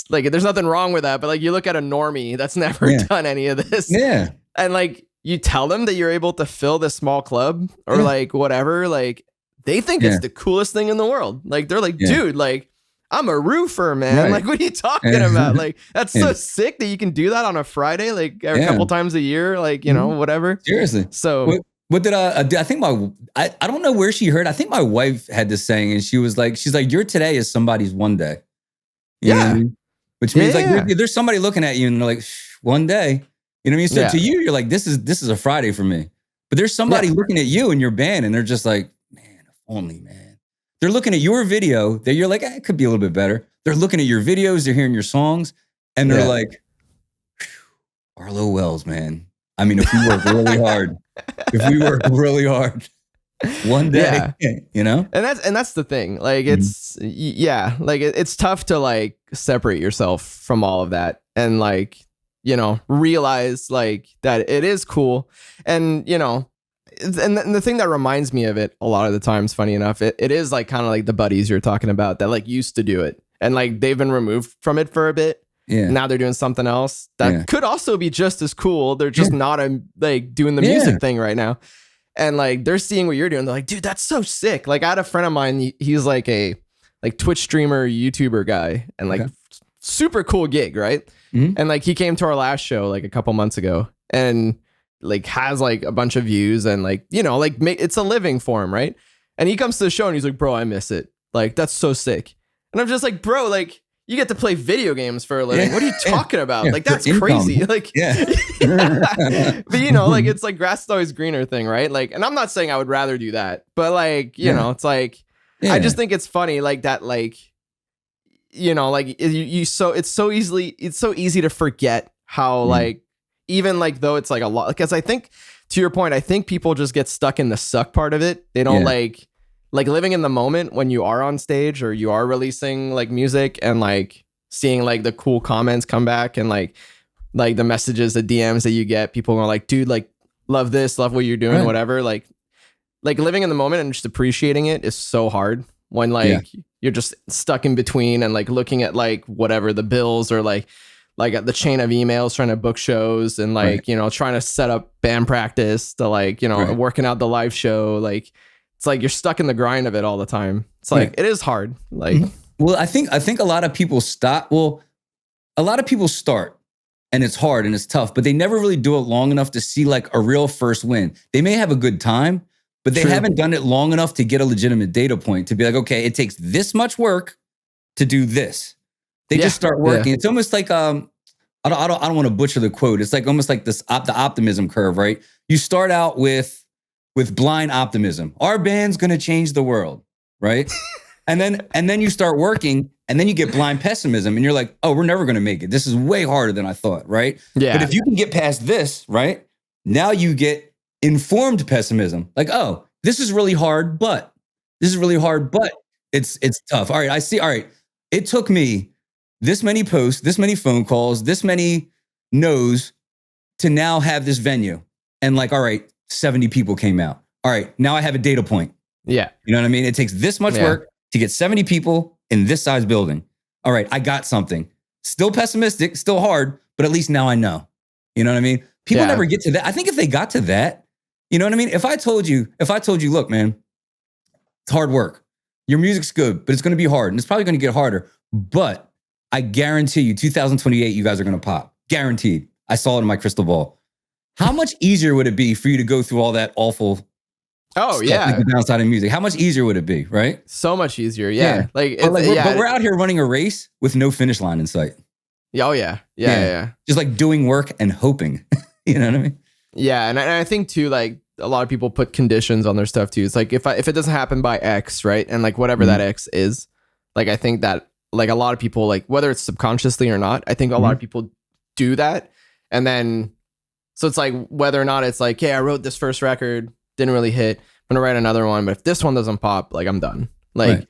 [SPEAKER 2] there's nothing wrong with that, but like you look at a normie that's never done any of this. Yeah. And like you tell them that you're able to fill this small club or like whatever, like they think it's the coolest thing in the world. Like they're like, dude, like I'm a roofer, man. Right. Like, what are you talking about? Like, that's so sick that you can do that on a Friday, like a couple times a year, like, whatever.
[SPEAKER 1] Seriously.
[SPEAKER 2] So
[SPEAKER 1] what did I think I don't know where she heard. I think my wife had this saying, and she's like, your today is somebody's one day. You know what I mean? Which means like there's somebody looking at you and they're like, one day. You know what I mean? So to you, you're like, this is a Friday for me. But there's somebody looking at you and your band, and they're just like, man, if only, man. They're looking at your video that you're like, it could be a little bit better. They're looking at your videos, they're hearing your songs, and they're like, Arlo Wells, man. I mean, if we work really hard, one day, And
[SPEAKER 2] that's the thing. Like, it's, like it's tough to like separate yourself from all of that and like, realize like that it is cool. And, and the thing that reminds me of it a lot of the times, funny enough, it is like kind of like the buddies you're talking about that like used to do it and like they've been removed from it for a bit. Yeah. Now they're doing something else that could also be just as cool. They're just not like doing the music thing right now. And like they're seeing what you're doing. They're like, dude, that's so sick. Like I had a friend of mine, he's like a like Twitch streamer, YouTuber guy, and like super cool gig, right?
[SPEAKER 1] Mhm.
[SPEAKER 2] And like he came to our last show like a couple months ago and like has like a bunch of views and like, you know, like it's a living for him, right? And he comes to the show and he's like, bro, I miss it. Like, that's so sick. And I'm just like, bro, like, you get to play video games for a living.
[SPEAKER 1] Yeah.
[SPEAKER 2] What are you talking about?
[SPEAKER 1] Yeah,
[SPEAKER 2] Like,
[SPEAKER 1] for
[SPEAKER 2] that's
[SPEAKER 1] income.
[SPEAKER 2] crazy. Like,
[SPEAKER 1] Yeah.
[SPEAKER 2] But you know, like, it's like grass is always greener thing, right? Like, and I'm not saying I would rather do that, but like, you know, it's like,
[SPEAKER 1] Yeah.
[SPEAKER 2] I just think it's funny, like that, like, you know, like it's so easy to forget how like, even like though it's like a lot, because I think to your point, I think people just get stuck in the suck part of it. They don't like living in the moment when you are on stage or you are releasing like music and like seeing like the cool comments come back and like the messages, the DMs that you get, people are like, dude, like love this, love what you're doing, whatever. Like living in the moment and just appreciating it is so hard when like you're just stuck in between and like looking at like whatever the bills or like the chain of emails trying to book shows and like, you know, trying to set up band practice to like, you know, working out the live show. Like, it's like you're stuck in the grind of it all the time. It's like, it is hard. Like,
[SPEAKER 1] well, I think a lot of people stop. Well, a lot of people start and it's hard and it's tough, but they never really do it long enough to see like a real first win. They may have a good time, but they haven't done it long enough to get a legitimate data point to be like, okay, it takes this much work to do this. They just start working. It's almost like I don't want to butcher the quote. It's like almost like this the optimism curve, right? You start out with blind optimism. Our band's gonna change the world, right? and then you start working, and then you get blind pessimism, and you're like, oh, we're never gonna make it. This is way harder than I thought, right?
[SPEAKER 2] Yeah.
[SPEAKER 1] But if you can get past this, right? Now you get informed pessimism. Like, oh, this is really hard, but it's tough. All right, I see. All right, it took me this many posts, this many phone calls, this many no's to now have this venue. And like, all right, 70 people came out. All right, now I have a data point.
[SPEAKER 2] Yeah.
[SPEAKER 1] You know what I mean? It takes this much work to get 70 people in this size building. All right, I got something. Still pessimistic, still hard, but at least now I know. You know what I mean? People never get to that. I think if they got to that, you know what I mean? If I told you, look, man, it's hard work. Your music's good, but it's going to be hard. And it's probably going to get harder. But I guarantee you, 2028, you guys are going to pop. Guaranteed. I saw it in my crystal ball. How much easier would it be for you to go through all that awful stuff, like the downside of music? How much easier would it be, right?
[SPEAKER 2] So much easier, yeah. Like,
[SPEAKER 1] but we're out here running a race with no finish line in sight.
[SPEAKER 2] Yeah.
[SPEAKER 1] Just like doing work and hoping. You know what I mean?
[SPEAKER 2] Yeah, and I think too, like a lot of people put conditions on their stuff too. It's like if it doesn't happen by X, right, and like whatever that X is, like I think that like a lot of people, like whether it's subconsciously or not, I think a lot of people do that, and then so it's like whether or not it's like, hey, I wrote this first record, didn't really hit, I'm gonna write another one, but if this one doesn't pop, like I'm done. Like,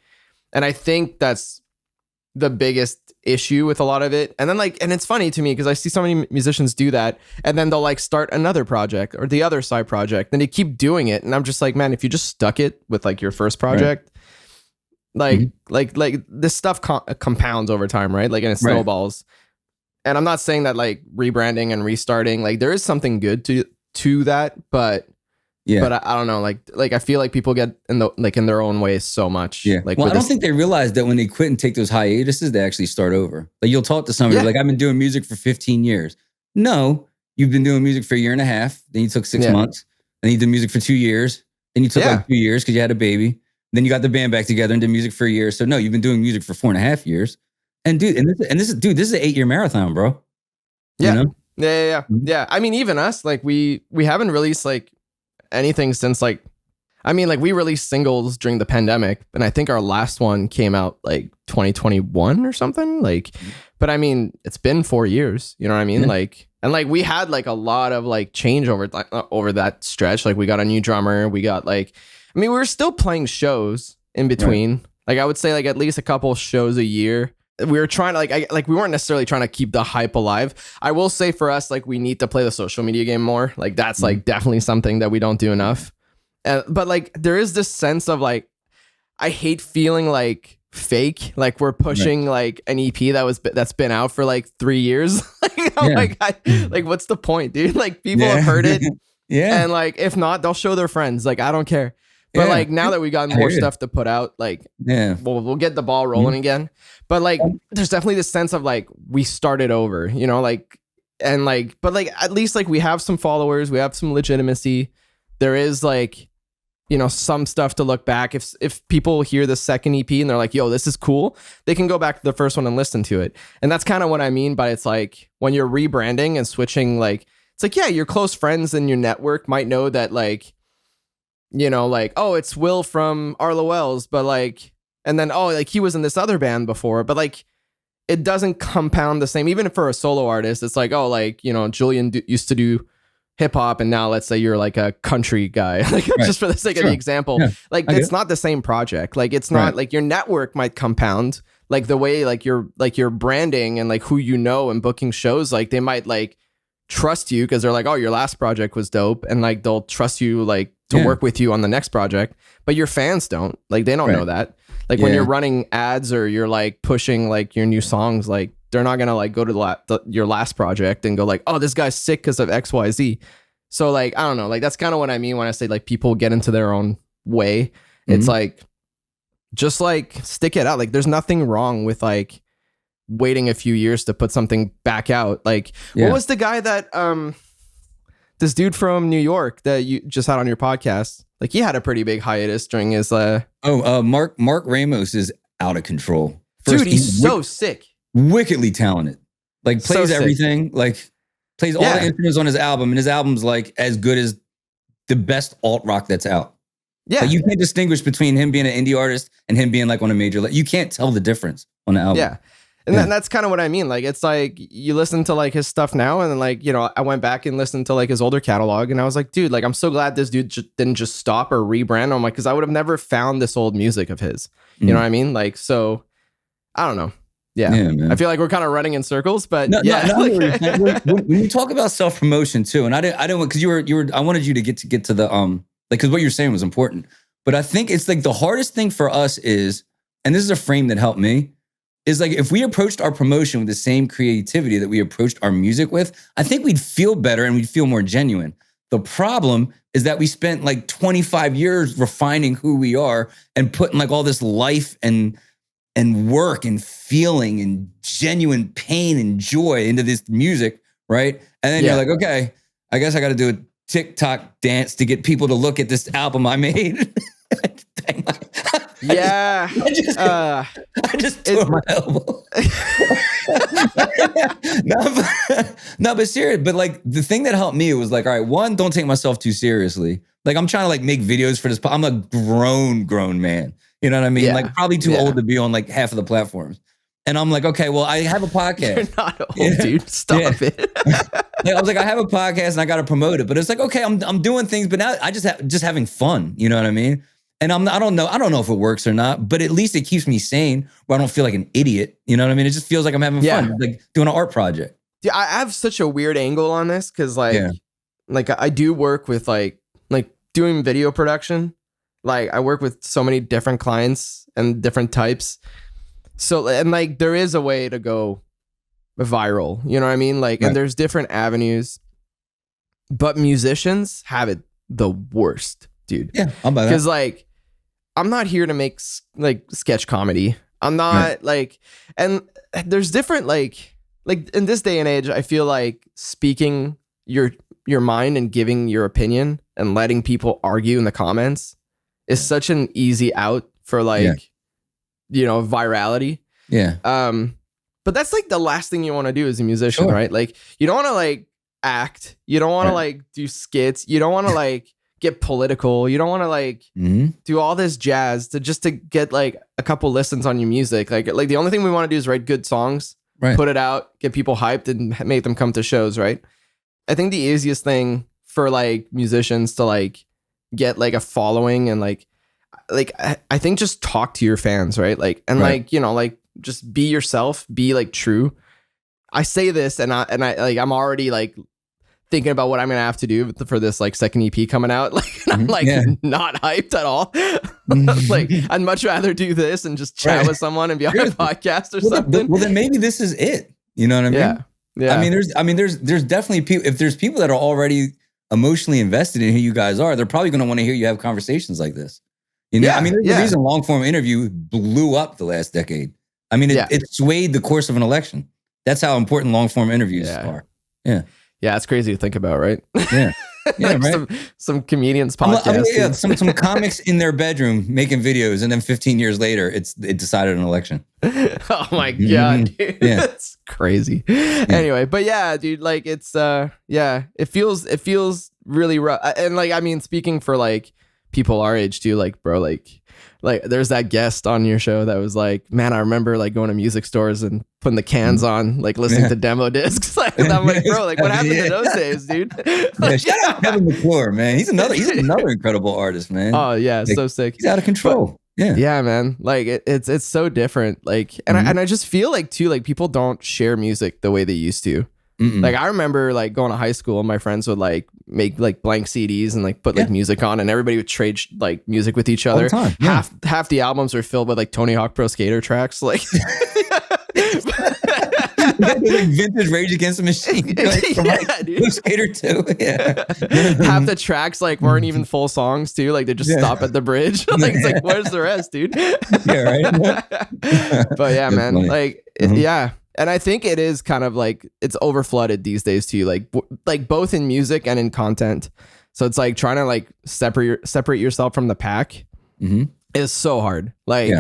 [SPEAKER 2] and I think that's the biggest issue with a lot of it. And then like, and it's funny to me because I see so many musicians do that and then they'll like start another project or the other side project, then they keep doing it. And I'm just like, man, if you just stuck it with like your first project, like this stuff compounds over time, right? Like, and it snowballs. And I'm not saying that like rebranding and restarting, like there is something good to that, but but I don't know, like I feel like people get in their own way so much. Yeah. Like,
[SPEAKER 1] well, I don't think they realize that when they quit and take those hiatuses, they actually start over. Like you'll talk to somebody like, I've been doing music for 15 years. No, you've been doing music for a year and a half. Then you took 6 months. Then you did music for 2 years. Then you took like 2 years because you had a baby. Then you got the band back together and did music for a year. So no, you've been doing music for 4.5 years. And dude, this is an 8-year marathon, bro.
[SPEAKER 2] Yeah.
[SPEAKER 1] You know?
[SPEAKER 2] Yeah. I mean, even us, like we haven't released like anything since like, I mean, like we released singles during the pandemic, and I think our last one came out like 2021 or something. Like, but I mean, it's been 4 years. You know what I mean? Like, and like we had like a lot of like change over that stretch. Like we got a new drummer. We got like, I mean, we were still playing shows in between. Like I would say like at least a couple shows a year. We were trying to like we weren't necessarily trying to keep the hype alive. I will say for us, like we need to play the social media game more. Like that's like definitely something that we don't do enough. But like there is this sense of like, I hate feeling like fake. Like we're pushing like an EP that's been out for like 3 years. Like what's the point, dude? Like people have heard it. And like if not, they'll show their friends. Like I don't care. But
[SPEAKER 1] Yeah.
[SPEAKER 2] like now that we got
[SPEAKER 1] I
[SPEAKER 2] more
[SPEAKER 1] hear you.
[SPEAKER 2] stuff to put out, like
[SPEAKER 1] Yeah.
[SPEAKER 2] we'll get the ball rolling again. But like there's definitely this sense of like we started over, you know, like and like but like at least like we have some followers, we have some legitimacy. There is like, you know, some stuff to look back. If people hear the second EP and they're like, yo, this is cool, they can go back to the first one and listen to it. And that's kind of what I mean by it's like when you're rebranding and switching, like it's like, yeah, your close friends and your network might know that like, you know, like, oh, it's Will from Arlo Wells, but like, and then, oh, like he was in this other band before, but like, it doesn't compound the same. Even for a solo artist, it's like, oh, like, you know, Julian used to do hip hop, and now let's say you're like a country guy, like just for the sake of the example, like it's not the same project. Like it's not like your network might compound, like the way like your branding and like who you know and booking shows, like they might like trust you because they're like, oh, your last project was dope, and like they'll trust you like to work with you on the next project. But your fans don't, like they don't know that. Like when you're running ads or you're like pushing like your new songs, like they're not gonna like go to your last project and go like, oh, this guy's sick because of XYZ. So like I don't know, like that's kind of what I mean when I say like people get into their own way. It's like just like stick it out. Like there's nothing wrong with like waiting a few years to put something back out. Like what was the guy that this dude from New York that you just had on your podcast? Like he had a pretty big hiatus during his
[SPEAKER 1] Mark Ramos is out of control.
[SPEAKER 2] Dude, he's so sick.
[SPEAKER 1] Wickedly talented. Like plays everything. Like plays all the instruments on his album, and his album's like as good as the best alt rock that's out. Yeah. Like you can't distinguish between him being an indie artist and him being like on a major you can't tell the difference on the album.
[SPEAKER 2] Yeah. And that's kind of what I mean. Like, it's like you listen to like his stuff now. And then like, you know, I went back and listened to like his older catalog and I was like, dude, like, I'm so glad this dude didn't just stop or rebrand. I'm like, cause I would have never found this old music of his, you know what I mean? Like, so I don't know. Yeah. Man. I feel like we're kind of running in circles, but
[SPEAKER 1] when you talk about self-promotion too, and I didn't, cause I wanted you to get to the, like, cause what you're saying was important, but I think it's like the hardest thing for us is, and this is a frame that helped me, is like if we approached our promotion with the same creativity that we approached our music with, I think we'd feel better and we'd feel more genuine. The problem is that we spent like 25 years refining who we are and putting like all this life and work and feeling and genuine pain and joy into this music, right? And then you're like, okay, I guess I got to do a TikTok dance to get people to look at this album I made.
[SPEAKER 2] Yeah.
[SPEAKER 1] I just tore my elbow. No, but serious. But like the thing that helped me was like, all right, one, don't take myself too seriously. Like I'm trying to like make videos for this. I'm a grown man. You know what I mean? Yeah. Like probably too old to be on like half of the platforms. And I'm like, okay, well, I have a podcast.
[SPEAKER 2] You're not old, dude. Stop it.
[SPEAKER 1] Like, I was like, I have a podcast and I got to promote it. But it's like, okay, I'm doing things, but now I just having fun. You know what I mean? And I don't know if it works or not, but at least it keeps me sane where I don't feel like an idiot. You know what I mean? It just feels like I'm having fun, like doing an art project.
[SPEAKER 2] Yeah, I have such a weird angle on this because like I do work with like doing video production. Like I work with so many different clients and different types. So, and like there is a way to go viral, you know what I mean? Like, and there's different avenues, but musicians have it the worst, dude.
[SPEAKER 1] Yeah, I'm by that.
[SPEAKER 2] Because like, I'm not here to make like sketch comedy. I'm not like, and there's different like in this day and age, I feel like speaking your mind and giving your opinion and letting people argue in the comments is such an easy out for like, you know, virality.
[SPEAKER 1] Yeah.
[SPEAKER 2] But that's like the last thing you want to do as a musician, right? Like you don't want to like act. You don't want to like do skits. You don't want to like get political. You don't want to like do all this jazz to get like a couple listens on your music. Like the only thing we want to do is write good songs, put it out, get people hyped and make them come to shows, right? I think the easiest thing for like musicians to like get like a following and like I think just talk to your fans, right? Like and like, you know, like just be yourself, be like true. I say this and I like I'm already like thinking about what I'm gonna have to do for this like second EP coming out. Like I'm like not hyped at all. Like I'd much rather do this and just chat with someone and be on a podcast or something.
[SPEAKER 1] Well, then maybe this is it. You know what I mean?
[SPEAKER 2] Yeah.
[SPEAKER 1] I mean, there's definitely people. If there's people that are already emotionally invested in who you guys are, they're probably going to want to hear you have conversations like this. You know, I mean, there's a reason long form interview blew up the last decade. I mean, it swayed the course of an election. That's how important long form interviews are. Yeah.
[SPEAKER 2] Yeah, it's crazy to think about, right?
[SPEAKER 1] Yeah. Yeah,
[SPEAKER 2] like
[SPEAKER 1] right.
[SPEAKER 2] Some comedians podcast.
[SPEAKER 1] Some comics in their bedroom making videos, and then 15 years later, it decided an election.
[SPEAKER 2] Oh my god, dude, that's crazy. Yeah. Anyway, but yeah, dude, like it's it feels really rough. And like, I mean, speaking for like people our age too, like bro, like there's that guest on your show that was like, man, I remember like going to music stores and putting the cans on, like listening to demo discs. Like, I'm like, bro, like what happened to those days, dude? Like,
[SPEAKER 1] shout out Kevin McClure, man. He's another incredible artist, man.
[SPEAKER 2] Oh yeah,
[SPEAKER 1] like,
[SPEAKER 2] so sick.
[SPEAKER 1] He's out of control.
[SPEAKER 2] Yeah, man. Like it's so different. Like, and I just feel like too, like people don't share music the way they used to. Like I remember like going to high school and my friends would like make like blank CDs and like put like music on, and everybody would trade like music with each other. Half the albums are filled with like Tony Hawk Pro Skater tracks. Like
[SPEAKER 1] like vintage Rage Against the Machine. Pro Skater 2. Yeah.
[SPEAKER 2] Half the tracks like weren't even full songs too. Like they just stop at the bridge. Like it's like, where's the rest, dude?
[SPEAKER 1] Yeah, right.
[SPEAKER 2] But yeah, man. Funny. Like yeah. And I think it is kind of like it's overflooded these days too, like both in music and in content. So it's like trying to like separate yourself from the pack is so hard. Like,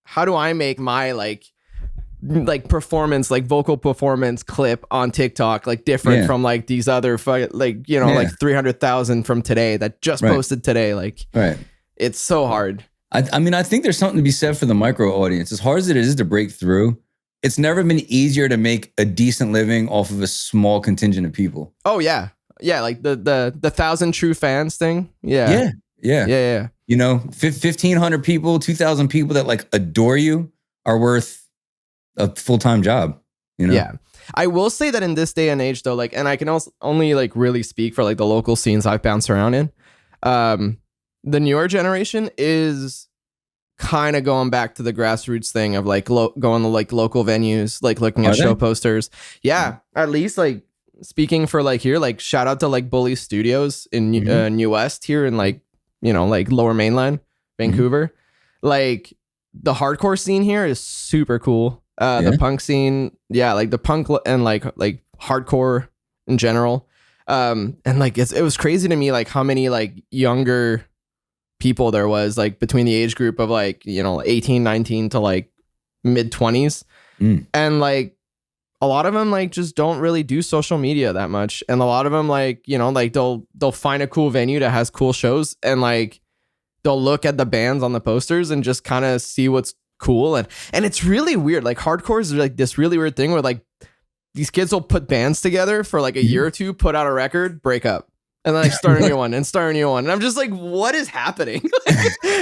[SPEAKER 2] how do I make my like performance, like vocal performance clip on TikTok like different from like these other like, you know, like 300,000 from today that just posted today? Like, it's so hard.
[SPEAKER 1] I mean, I think there's something to be said for the micro audience. As hard as it is to break through, it's never been easier to make a decent living off of a small contingent of people.
[SPEAKER 2] Oh yeah. Yeah. Like the 1,000 true fans thing.
[SPEAKER 1] Yeah. You know, 1,500 people, 2,000 people that like adore you are worth a full-time job, you know?
[SPEAKER 2] Yeah. I will say that in this day and age though, like, and I can also only like really speak for like the local scenes I've bounced around in. The newer generation is kind of going back to the grassroots thing of like going to like local venues, like looking at show posters. Yeah. At least like speaking for like here, like shout out to like Bully Studios in New West here in like, you know, like lower mainland Vancouver. Like the hardcore scene here is super cool. The punk scene. Yeah. Like the punk and like hardcore in general. And like, it was crazy to me, like how many like younger people there was like between the age group of like, you know, 18, 19 to like mid 20s. And like a lot of them like just don't really do social media that much. And a lot of them like, you know, like they'll find a cool venue that has cool shows and like they'll look at the bands on the posters and just kind of see what's cool. And it's really weird. Like hardcore is like this really weird thing where like these kids will put bands together for like a year or two, put out a record, break up. And then like start a new one and start a new one. And I'm just like, what is happening?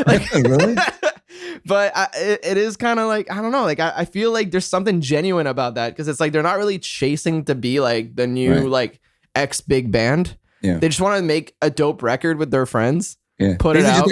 [SPEAKER 2] Like, really? But it is kind of like, I don't know. Like, I feel like there's something genuine about that. Cause it's like, they're not really chasing to be like the new, like X big band. Yeah. They just want to make a dope record with their friends. Yeah. Put it out.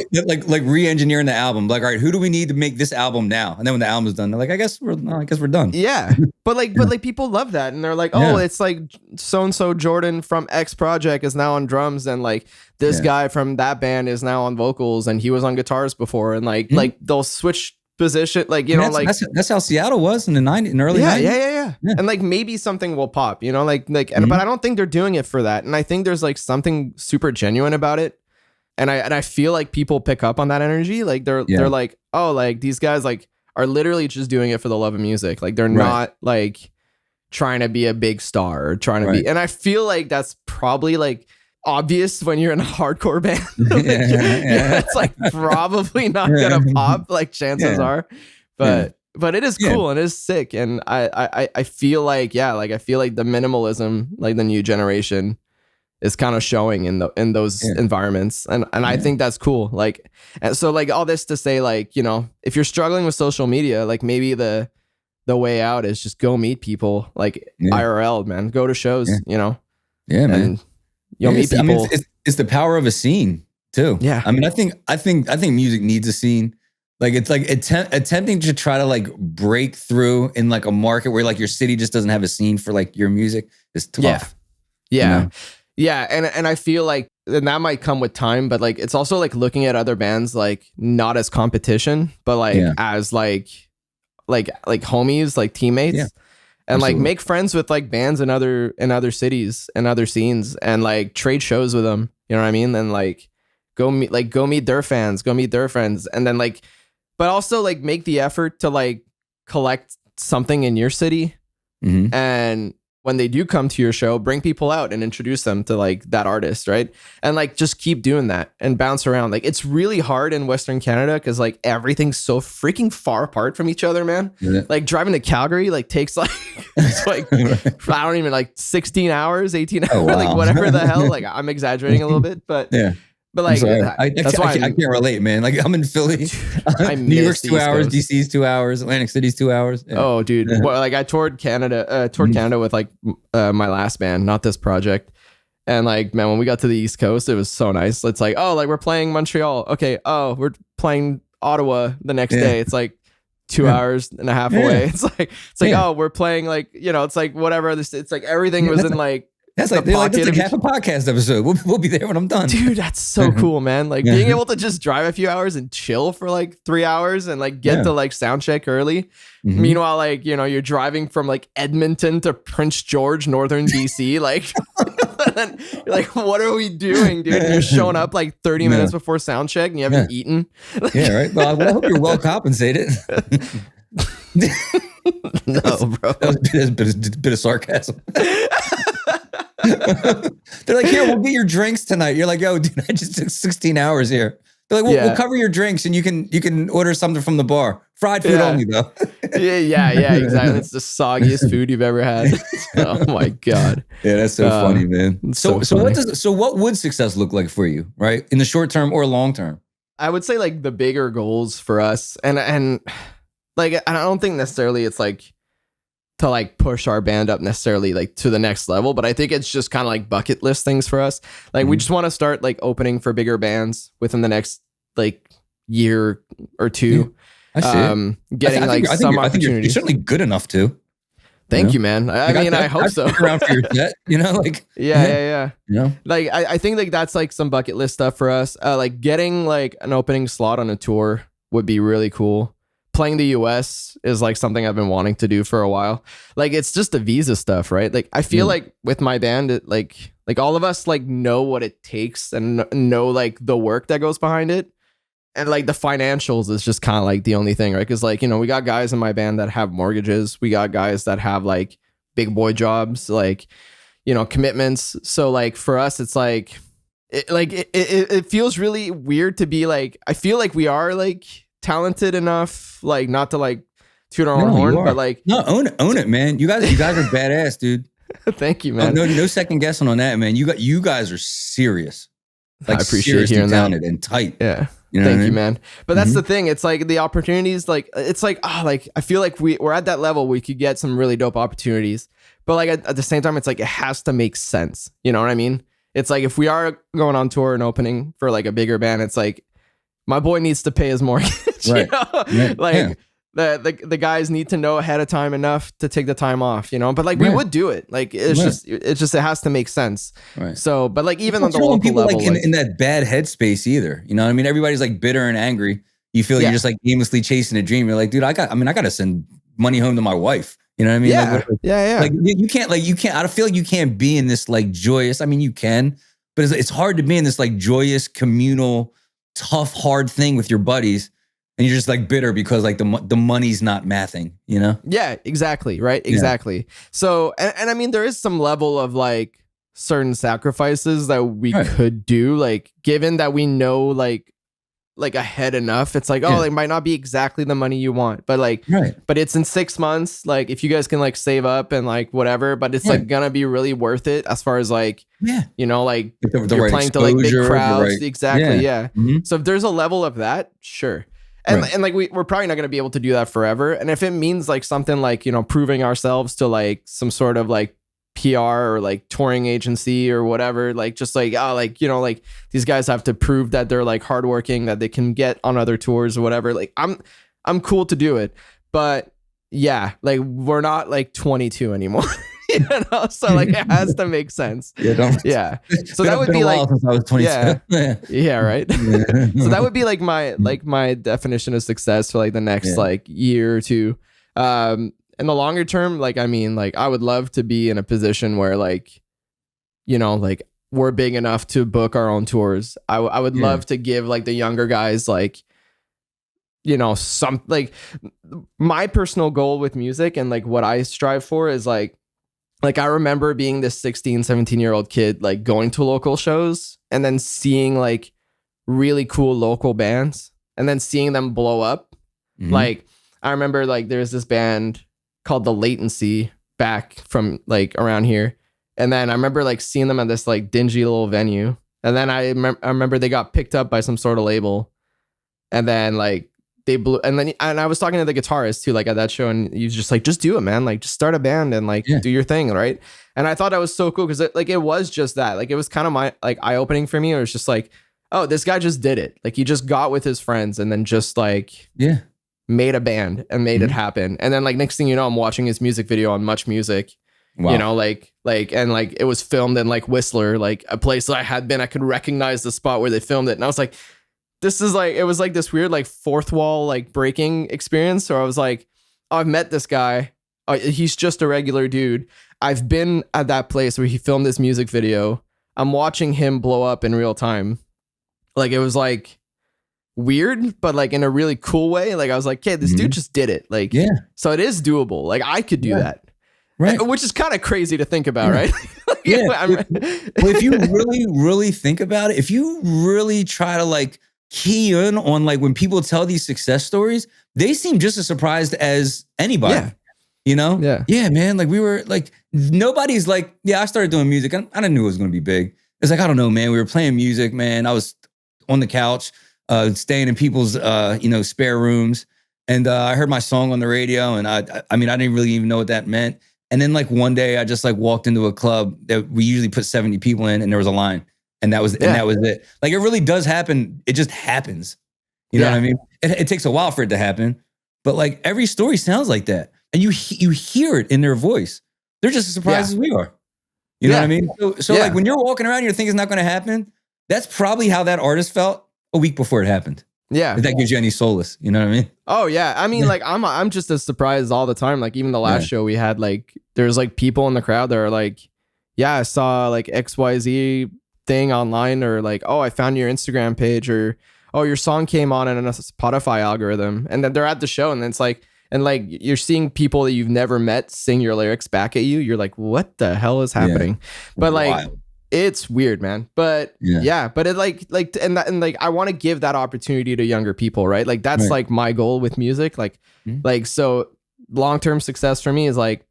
[SPEAKER 1] Like re-engineering the album. Like, all right, who do we need to make this album now? And then when the album's done, they're like, I guess we're done.
[SPEAKER 2] Yeah. But like people love that. And they're like, oh, it's like so-and-so Jordan from X Project is now on drums. And like this guy from that band is now on vocals and he was on guitars before. And like they'll switch position. Like, you know, like
[SPEAKER 1] that's how Seattle was in the early 90s.
[SPEAKER 2] Yeah. And like maybe something will pop, you know, like, but I don't think they're doing it for that. And I think there's like something super genuine about it. And I feel like people pick up on that energy. Like they're like, oh, like these guys like are literally just doing it for the love of music. Like they're not like trying to be a big star or trying to be. And I feel like that's probably like obvious when you're in a hardcore band. Like, it's like probably not gonna pop. Like chances are, but it is cool and it is sick. And I feel like I feel like the minimalism, like the new generation, is kind of showing in those environments. And I think that's cool. Like, and so like all this to say, like, you know, if you're struggling with social media, like maybe the way out is just go meet people like IRL, man, go to shows, you know? Yeah, man. And you'll meet people. I mean,
[SPEAKER 1] it's the power of a scene too.
[SPEAKER 2] Yeah.
[SPEAKER 1] I mean, I think music needs a scene. Like it's like attempting to try to like break through in like a market where like your city just doesn't have a scene for like your music is tough.
[SPEAKER 2] Yeah.
[SPEAKER 1] You know?
[SPEAKER 2] Yeah, and I feel like, and that might come with time, but like it's also like looking at other bands like not as competition, but like as like homies, like teammates.
[SPEAKER 1] Yeah,
[SPEAKER 2] and
[SPEAKER 1] absolutely.
[SPEAKER 2] like make friends with like bands in other cities and other scenes, and like trade shows with them. You know what I mean? And like go meet their fans, go meet their friends, and then like, but also like make the effort to like collect something in your city.
[SPEAKER 1] Mm-hmm.
[SPEAKER 2] And when they do come to your show, bring people out and introduce them to like that artist, right? And like just keep doing that and bounce around. Like it's really hard in Western Canada because like everything's so freaking far apart from each other, man.
[SPEAKER 1] Yeah.
[SPEAKER 2] Like driving to Calgary like takes like it's like I don't even like 16 hours, 18 hours,
[SPEAKER 1] Oh, wow.
[SPEAKER 2] like whatever the hell. Like I'm exaggerating a little bit, but
[SPEAKER 1] yeah.
[SPEAKER 2] But like
[SPEAKER 1] that's why I can't relate, man. Like I'm in Philly, New York's 2 hours, DC's 2 hours, Atlantic City's 2 hours. Yeah.
[SPEAKER 2] Oh, dude. Well, like I toured Canada, Canada with like my last band, not this project. And like, man, when we got to the East Coast, it was so nice. It's like, oh, like we're playing Montreal. Okay. Oh, we're playing Ottawa the next day. It's like 2 hours and a half away. It's like, oh, we're playing like, you know, it's like whatever. It's like everything was in like.
[SPEAKER 1] That's like half a podcast episode. We'll be there when I'm done.
[SPEAKER 2] Dude, that's so cool, man. Like being able to just drive a few hours and chill for like 3 hours and like get to like sound check early. Mm-hmm. Meanwhile, like, you know, you're driving from like Edmonton to Prince George, Northern BC. Like, and you're like, what are we doing, dude? And you're showing up like 30 minutes before sound check and you haven't eaten.
[SPEAKER 1] Yeah, right. Well, I hope you're well compensated.
[SPEAKER 2] No, bro.
[SPEAKER 1] That was a bit of sarcasm. They're like, here, we'll get your drinks tonight. You're like, yo, dude, I just took 16 hours here. They're like, we'll cover your drinks and you can order something from the bar. Fried food only, though.
[SPEAKER 2] yeah, exactly. It's the soggiest food you've ever had. Oh my God.
[SPEAKER 1] Yeah, that's so funny, man. So
[SPEAKER 2] funny.
[SPEAKER 1] What would success look like for you, right? In the short term or long term?
[SPEAKER 2] I would say like the bigger goals for us, and like I don't think necessarily it's like to like push our band up necessarily like to the next level, but I think it's just kind of like bucket list things for us. Like we just want to start like opening for bigger bands within the next like year or two.
[SPEAKER 1] I see.
[SPEAKER 2] Getting I
[SPEAKER 1] think you're certainly good enough to.
[SPEAKER 2] Thank you, man. I mean, I hope so.
[SPEAKER 1] Around for your set, you know, like
[SPEAKER 2] yeah.
[SPEAKER 1] You know,
[SPEAKER 2] like I think like that's like some bucket list stuff for us. Like getting like an opening slot on a tour would be really cool. Playing the US is like something I've been wanting to do for a while. Like it's just the visa stuff, right? Like I feel like with my band, it, like all of us like know what it takes and know like the work that goes behind it. And like the financials is just kind of like the only thing, right? Because like, you know, we got guys in my band that have mortgages. We got guys that have like big boy jobs, like, you know, commitments. So like for us, it's like, it feels really weird to be like, I feel like we are like talented enough, like not to like toot our own horn, but like
[SPEAKER 1] own it, man. You guys are badass, dude.
[SPEAKER 2] Thank you, man.
[SPEAKER 1] No second guessing on that, man. You guys are serious. Like
[SPEAKER 2] I appreciate hearing
[SPEAKER 1] talented
[SPEAKER 2] that.
[SPEAKER 1] And tight.
[SPEAKER 2] Yeah. Thank you, man. But that's the thing. It's like the opportunities, like it's like, like I feel like we're at that level we could get some really dope opportunities. But like at the same time, it's like it has to make sense. You know what I mean? It's like if we are going on tour and opening for like a bigger band, it's like my boy needs to pay his mortgage.
[SPEAKER 1] Right.
[SPEAKER 2] You know?
[SPEAKER 1] Right.
[SPEAKER 2] Like the guys need to know ahead of time enough to take the time off, you know, but like we would do it. Like it's just it has to make sense.
[SPEAKER 1] Right.
[SPEAKER 2] So, but like even on the local
[SPEAKER 1] people
[SPEAKER 2] level,
[SPEAKER 1] like in that bad headspace either, you know what I mean? Everybody's like bitter and angry. You feel you're just like aimlessly chasing a dream. You're like, dude, I got to send money home to my wife. You know what I mean?
[SPEAKER 2] Yeah.
[SPEAKER 1] Yeah. Like you can't, I feel like you can't be in this like joyous, I mean, you can, but it's hard to be in this like joyous, communal, tough, hard thing with your buddies. And you're just like bitter because like the money's not mathing, you know?
[SPEAKER 2] Yeah, exactly. Right. Exactly. Yeah. So, and I mean, there is some level of like certain sacrifices that we could do, like given that we know like ahead enough. It's like, it might not be exactly the money you want, but like, but it's in 6 months. Like if you guys can like save up and like whatever, but it's like gonna be really worth it as far as like, you know, like
[SPEAKER 1] the
[SPEAKER 2] you're playing to like big crowds.
[SPEAKER 1] Right.
[SPEAKER 2] Exactly. Yeah.
[SPEAKER 1] Mm-hmm.
[SPEAKER 2] So if there's a level of that, sure. And like we're probably not going to be able to do that forever. And if it means like something like, you know, proving ourselves to like some sort of like PR or like touring agency or whatever, like just like, like, you know, like these guys have to prove that they're like hardworking, that they can get on other tours or whatever. Like I'm cool to do it. But yeah, like we're not like 22 anymore. So like it has to make sense.
[SPEAKER 1] Yeah, don't.
[SPEAKER 2] Yeah. So that would be like,
[SPEAKER 1] since I was 22.
[SPEAKER 2] yeah, right.
[SPEAKER 1] Yeah.
[SPEAKER 2] So that would be like my definition of success for like the next like year or two. In the longer term, like, I mean, like I would love to be in a position where like, like we're big enough to book our own tours. I would love to give like the younger guys like, some like my personal goal with music and like what I strive for is like I remember being this 16, 17-year-old kid, like going to local shows and then seeing like really cool local bands and then seeing them blow up. Mm-hmm. Like I remember like there's this band called The Latency back from like around here. And then I remember like seeing them at this like dingy little venue. And then I remember they got picked up by some sort of label. And then like they blew. And I was talking to the guitarist too, like at that show. And he was just like, just do it, man. Like just start a band and like do your thing. Right. And I thought that was so cool because it was just that. Like it was kind of my like eye opening for me. It was just like, oh, this guy just did it. Like he just got with his friends and then just like made a band and made it happen. And then like next thing you know, I'm watching his music video on Much Music. Wow. Like it was filmed in like Whistler, like a place that I had been. I could recognize the spot where they filmed it. And I was like, this is like, it was like this weird, like fourth wall, like breaking experience. So I was like, oh, I've met this guy. Oh, he's just a regular dude. I've been at that place where he filmed this music video. I'm watching him blow up in real time. Like, it was like weird, but like in a really cool way. Like I was like, okay, this dude just did it. Like, so it is doable. Like I could do that. Right. Which is kind of crazy to think about, right?
[SPEAKER 1] Well, if you really, really think about it, if you really try to like key in on like when people tell these success stories, they seem just as surprised as anybody. Yeah, man. Like we were like, nobody's like, I started doing music. I didn't know it was going to be big. It's like, I don't know, man. We were playing music, man. I was on the couch, staying in people's, spare rooms. And I heard my song on the radio. And I didn't really even know what that meant. And then like one day I just like walked into a club that we usually put 70 people in and there was a line and that was it. Like it really does happen. It just happens. You know what I mean? It takes a while for it to happen, but like every story sounds like that. And you hear it in their voice. They're just as surprised as we are. You know what I mean? So like when you're walking around, you're thinking it's not going to happen. That's probably how that artist felt a week before it happened. Yeah. If that gives you any solace, you know what I mean?
[SPEAKER 2] Oh yeah. I mean, like I'm just as surprised all the time. Like even the last show we had, like there's like people in the crowd that are like, yeah, I saw like XYZ thing online, or like, oh, I found your Instagram page, or oh, your song came on in a Spotify algorithm. And then they're at the show and it's like, and like you're seeing people that you've never met sing your lyrics back at you. You're like, what the hell is happening? But like wild. It's weird, man. But but it like I want to give that opportunity to younger people, right? Like that's like my goal with music. Like, so long-term success for me is like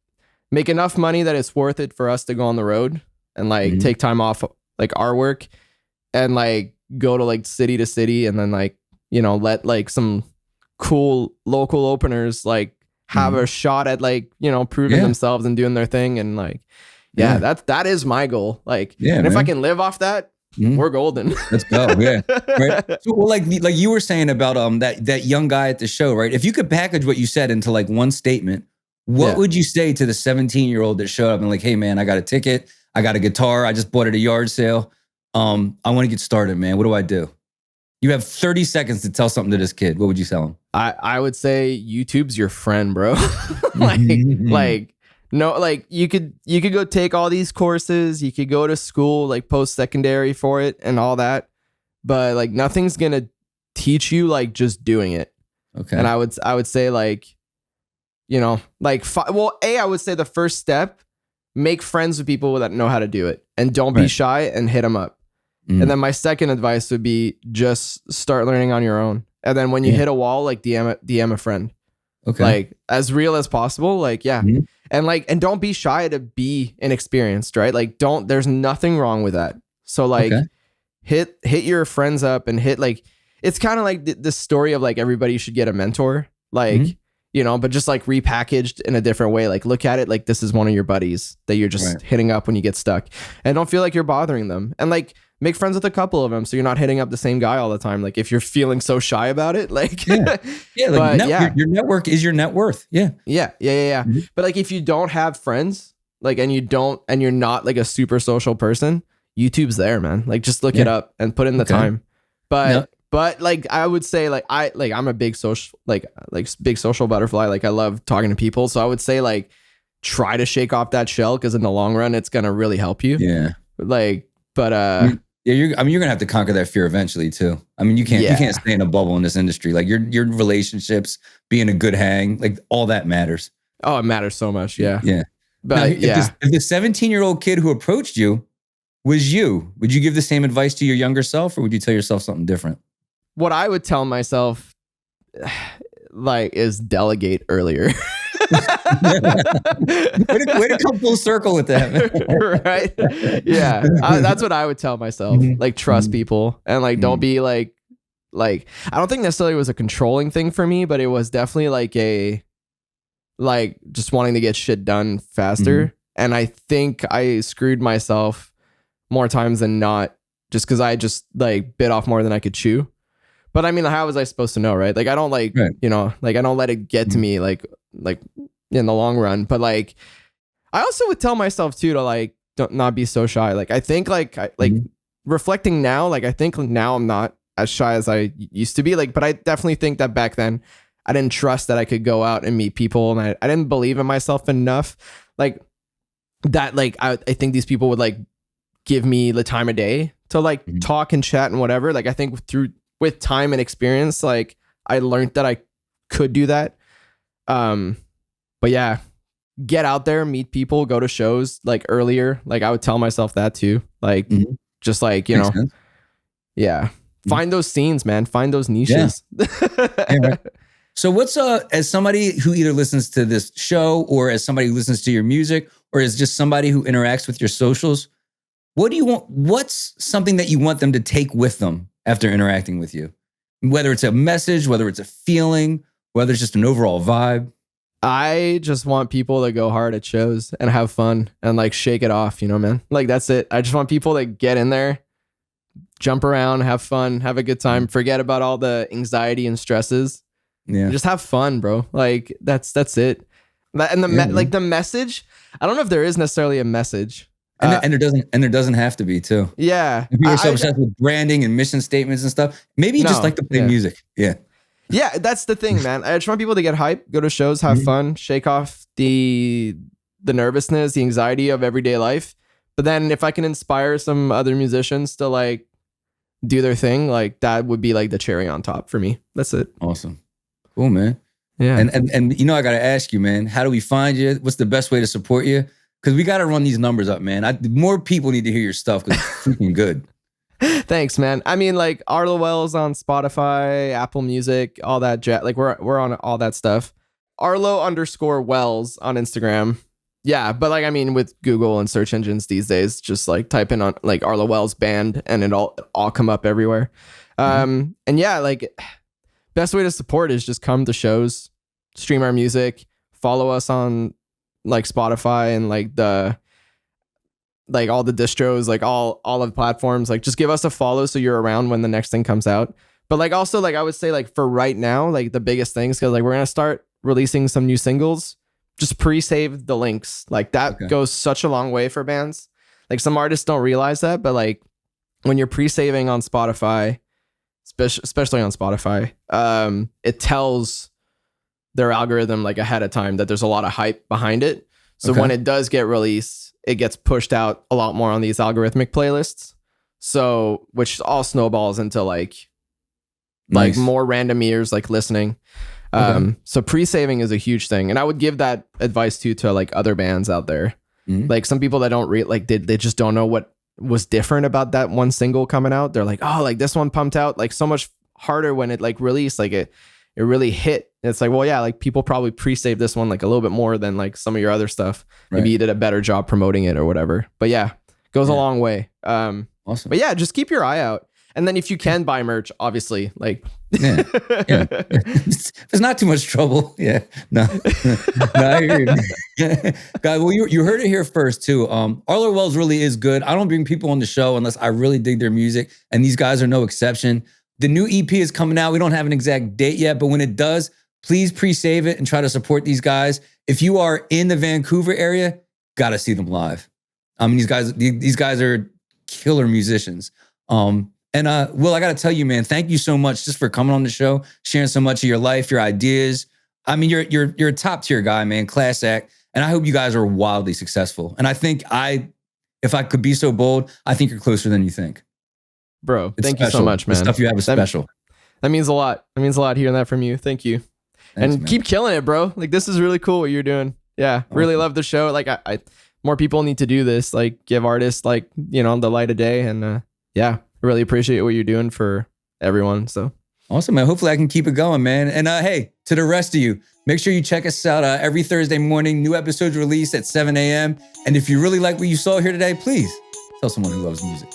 [SPEAKER 2] make enough money that it's worth it for us to go on the road and like take time off like our work and like go to like city to city and then like, let like some cool local openers like have a shot at like, proving themselves and doing their thing and like, that is my goal. Like, and if I can live off that, we're golden.
[SPEAKER 1] Let's go. Yeah. Right. So, well, like you were saying about that young guy at the show, right? If you could package what you said into like one statement, what would you say to the 17-year-old that showed up and like, hey man, I got a ticket, I got a guitar, I just bought it at a yard sale. I want to get started, man. What do I do? You have 30 seconds to tell something to this kid. What would you tell him?
[SPEAKER 2] I would say YouTube's your friend, bro. No, like you could go take all these courses, you could go to school, like post-secondary for it and all that, but like nothing's gonna teach you like just doing it. Okay. And I would say like, I would say the first step, make friends with people that know how to do it and don't be shy and hit them up. And then my second advice would be just start learning on your own. And then when you hit a wall, like DM a friend. Okay. Like as real as possible. Like, And like, and don't be shy to be inexperienced, right? Like there's nothing wrong with that. So like hit your friends up and hit like, it's kind of like this story of like, everybody should get a mentor, like, but just like repackaged in a different way. Like look at it like this is one of your buddies that you're just hitting up when you get stuck and don't feel like you're bothering them. And like, make friends with a couple of them so you're not hitting up the same guy all the time. Like if you're feeling so shy about it, like
[SPEAKER 1] your network is your net worth. Yeah.
[SPEAKER 2] But like if you don't have friends, like, and you're not like a super social person, YouTube's there, man. Like, just look it up and put in the time. But like, I would say like, I'm a big social, like big social butterfly. Like, I love talking to people. So I would say like, try to shake off that shell, because in the long run, it's going to really help you.
[SPEAKER 1] Yeah.
[SPEAKER 2] Like, but
[SPEAKER 1] you're gonna have to conquer that fear eventually too. I mean, you can't stay in a bubble in this industry. Like your relationships, being a good hang, like all that matters.
[SPEAKER 2] Oh, it matters so much. Yeah.
[SPEAKER 1] Yeah.
[SPEAKER 2] But
[SPEAKER 1] now, if the 17-year-old kid who approached you was you, would you give the same advice to your younger self, or would you tell yourself something different?
[SPEAKER 2] What I would tell myself, like, is delegate earlier.
[SPEAKER 1] way to come full circle with that,
[SPEAKER 2] right? Yeah, that's what I would tell myself. Like, trust people, and like, don't be like I don't think necessarily it was a controlling thing for me, but it was definitely like just wanting to get shit done faster. And I think I screwed myself more times than not, just because I just like bit off more than I could chew. But I mean, how was I supposed to know, right? Like, I don't like, you know, like, I don't let it get to me like in the long run. But like, I also would tell myself too to like, don't not be so shy. Like, I think like, reflecting now, like, I think now I'm not as shy as I used to be. Like, but I definitely think that back then I didn't trust that I could go out and meet people, and I didn't believe in myself enough. Like that, like, I think these people would like give me the time of day to like talk and chat and whatever. Like, I think with time and experience, like, I learned that I could do that. But yeah, get out there, meet people, go to shows like earlier. Like, I would tell myself that too. Like, just like, you know, yeah, find those scenes, man. Find those niches.
[SPEAKER 1] Right. So what's as somebody who either listens to this show, or as somebody who listens to your music, or as just somebody who interacts with your socials, what do you want? What's something that you want them to take with them after interacting with you? Whether it's a message, whether it's a feeling, whether it's just an overall vibe.
[SPEAKER 2] I just want people to go hard at shows and have fun and like shake it off, you know, man. Like, that's it. I just want people to get in there, jump around, have fun, have a good time, forget about all the anxiety and stresses. Yeah. Just have fun, bro. Like, that's it. And the message, I don't know if there is necessarily a message.
[SPEAKER 1] And there doesn't have to be too.
[SPEAKER 2] Yeah.
[SPEAKER 1] If you're so obsessed with branding and mission statements and stuff, maybe you just like to play music. Yeah.
[SPEAKER 2] Yeah, that's the thing, man. I just want people to get hype, go to shows, have fun, shake off the nervousness, the anxiety of everyday life. But then if I can inspire some other musicians to like do their thing, like, that would be like the cherry on top for me. That's it.
[SPEAKER 1] Awesome. Cool, man.
[SPEAKER 2] Yeah.
[SPEAKER 1] And you know, I got to ask you, man, how do we find you? What's the best way to support you? Because we got to run these numbers up, man. More people need to hear your stuff, because it's freaking good.
[SPEAKER 2] Thanks, man. I mean, like, Arlo Wells on Spotify, Apple Music, all that jet. Like, we're on all that stuff. Arlo_Wells on Instagram. Yeah, but like, I mean, with Google and search engines these days, just like type in on like Arlo Wells band, and it all come up everywhere. And yeah, like, best way to support is just come to shows, stream our music, follow us on like Spotify and like all the distros, like all of the platforms. Like, just give us a follow so you're around when the next thing comes out. But like, also, like, I would say, like, for right now, like, the biggest things, because like, we're gonna start releasing some new singles. Just pre-save the links. Like, that goes such a long way for bands. Like, some artists don't realize that, but like, when you're pre-saving on Spotify, especially on Spotify, it tells their algorithm like ahead of time that there's a lot of hype behind it. So when it does get released, it gets pushed out a lot more on these algorithmic playlists. So, which all snowballs into like more random ears like listening. So pre-saving is a huge thing, and I would give that advice to like other bands out there. Like, some people that don't they just don't know what was different about that one single coming out. They're like, oh, like, this one pumped out like so much harder when it like released, like it really hit. And it's like, well, yeah, like, people probably pre-saved this one like a little bit more than like some of your other stuff. Maybe you did a better job promoting it or whatever. But yeah, goes a long way. Awesome. But yeah, just keep your eye out. And then if you can buy merch, obviously, like,
[SPEAKER 1] yeah. There's not too much trouble. Yeah, no, I hear you. Guys, well, you heard it here first too. Arlo Wells really is good. I don't bring people on the show unless I really dig their music, and these guys are no exception. The new EP is coming out. We don't have an exact date yet, but when it does, please pre-save it and try to support these guys. If you are in the Vancouver area, gotta see them live. I mean, these guys are killer musicians. Will, I gotta tell you, man, thank you so much just for coming on the show, sharing so much of your life, your ideas. I mean, you're a top tier guy, man, class act. And I hope you guys are wildly successful. And I think if I could be so bold, I think you're closer than you think.
[SPEAKER 2] Bro,
[SPEAKER 1] It's
[SPEAKER 2] thank
[SPEAKER 1] special.
[SPEAKER 2] you so much, man.
[SPEAKER 1] The stuff you have is special.
[SPEAKER 2] That means a lot. That means a lot hearing that from you. Thank you.
[SPEAKER 1] Thanks,
[SPEAKER 2] and
[SPEAKER 1] man.
[SPEAKER 2] keep killing it, bro. Like, this is really cool what you're doing. Yeah, really love the show. Like, I more people need to do this. Like, give artists, like, you know, the light of day. And yeah, really appreciate what you're doing for everyone. So
[SPEAKER 1] awesome, man. Hopefully I can keep it going, man. And hey, to the rest of you, make sure you check us out every Thursday morning. New episodes released at 7 a.m. And if you really like what you saw here today, please tell someone who loves music.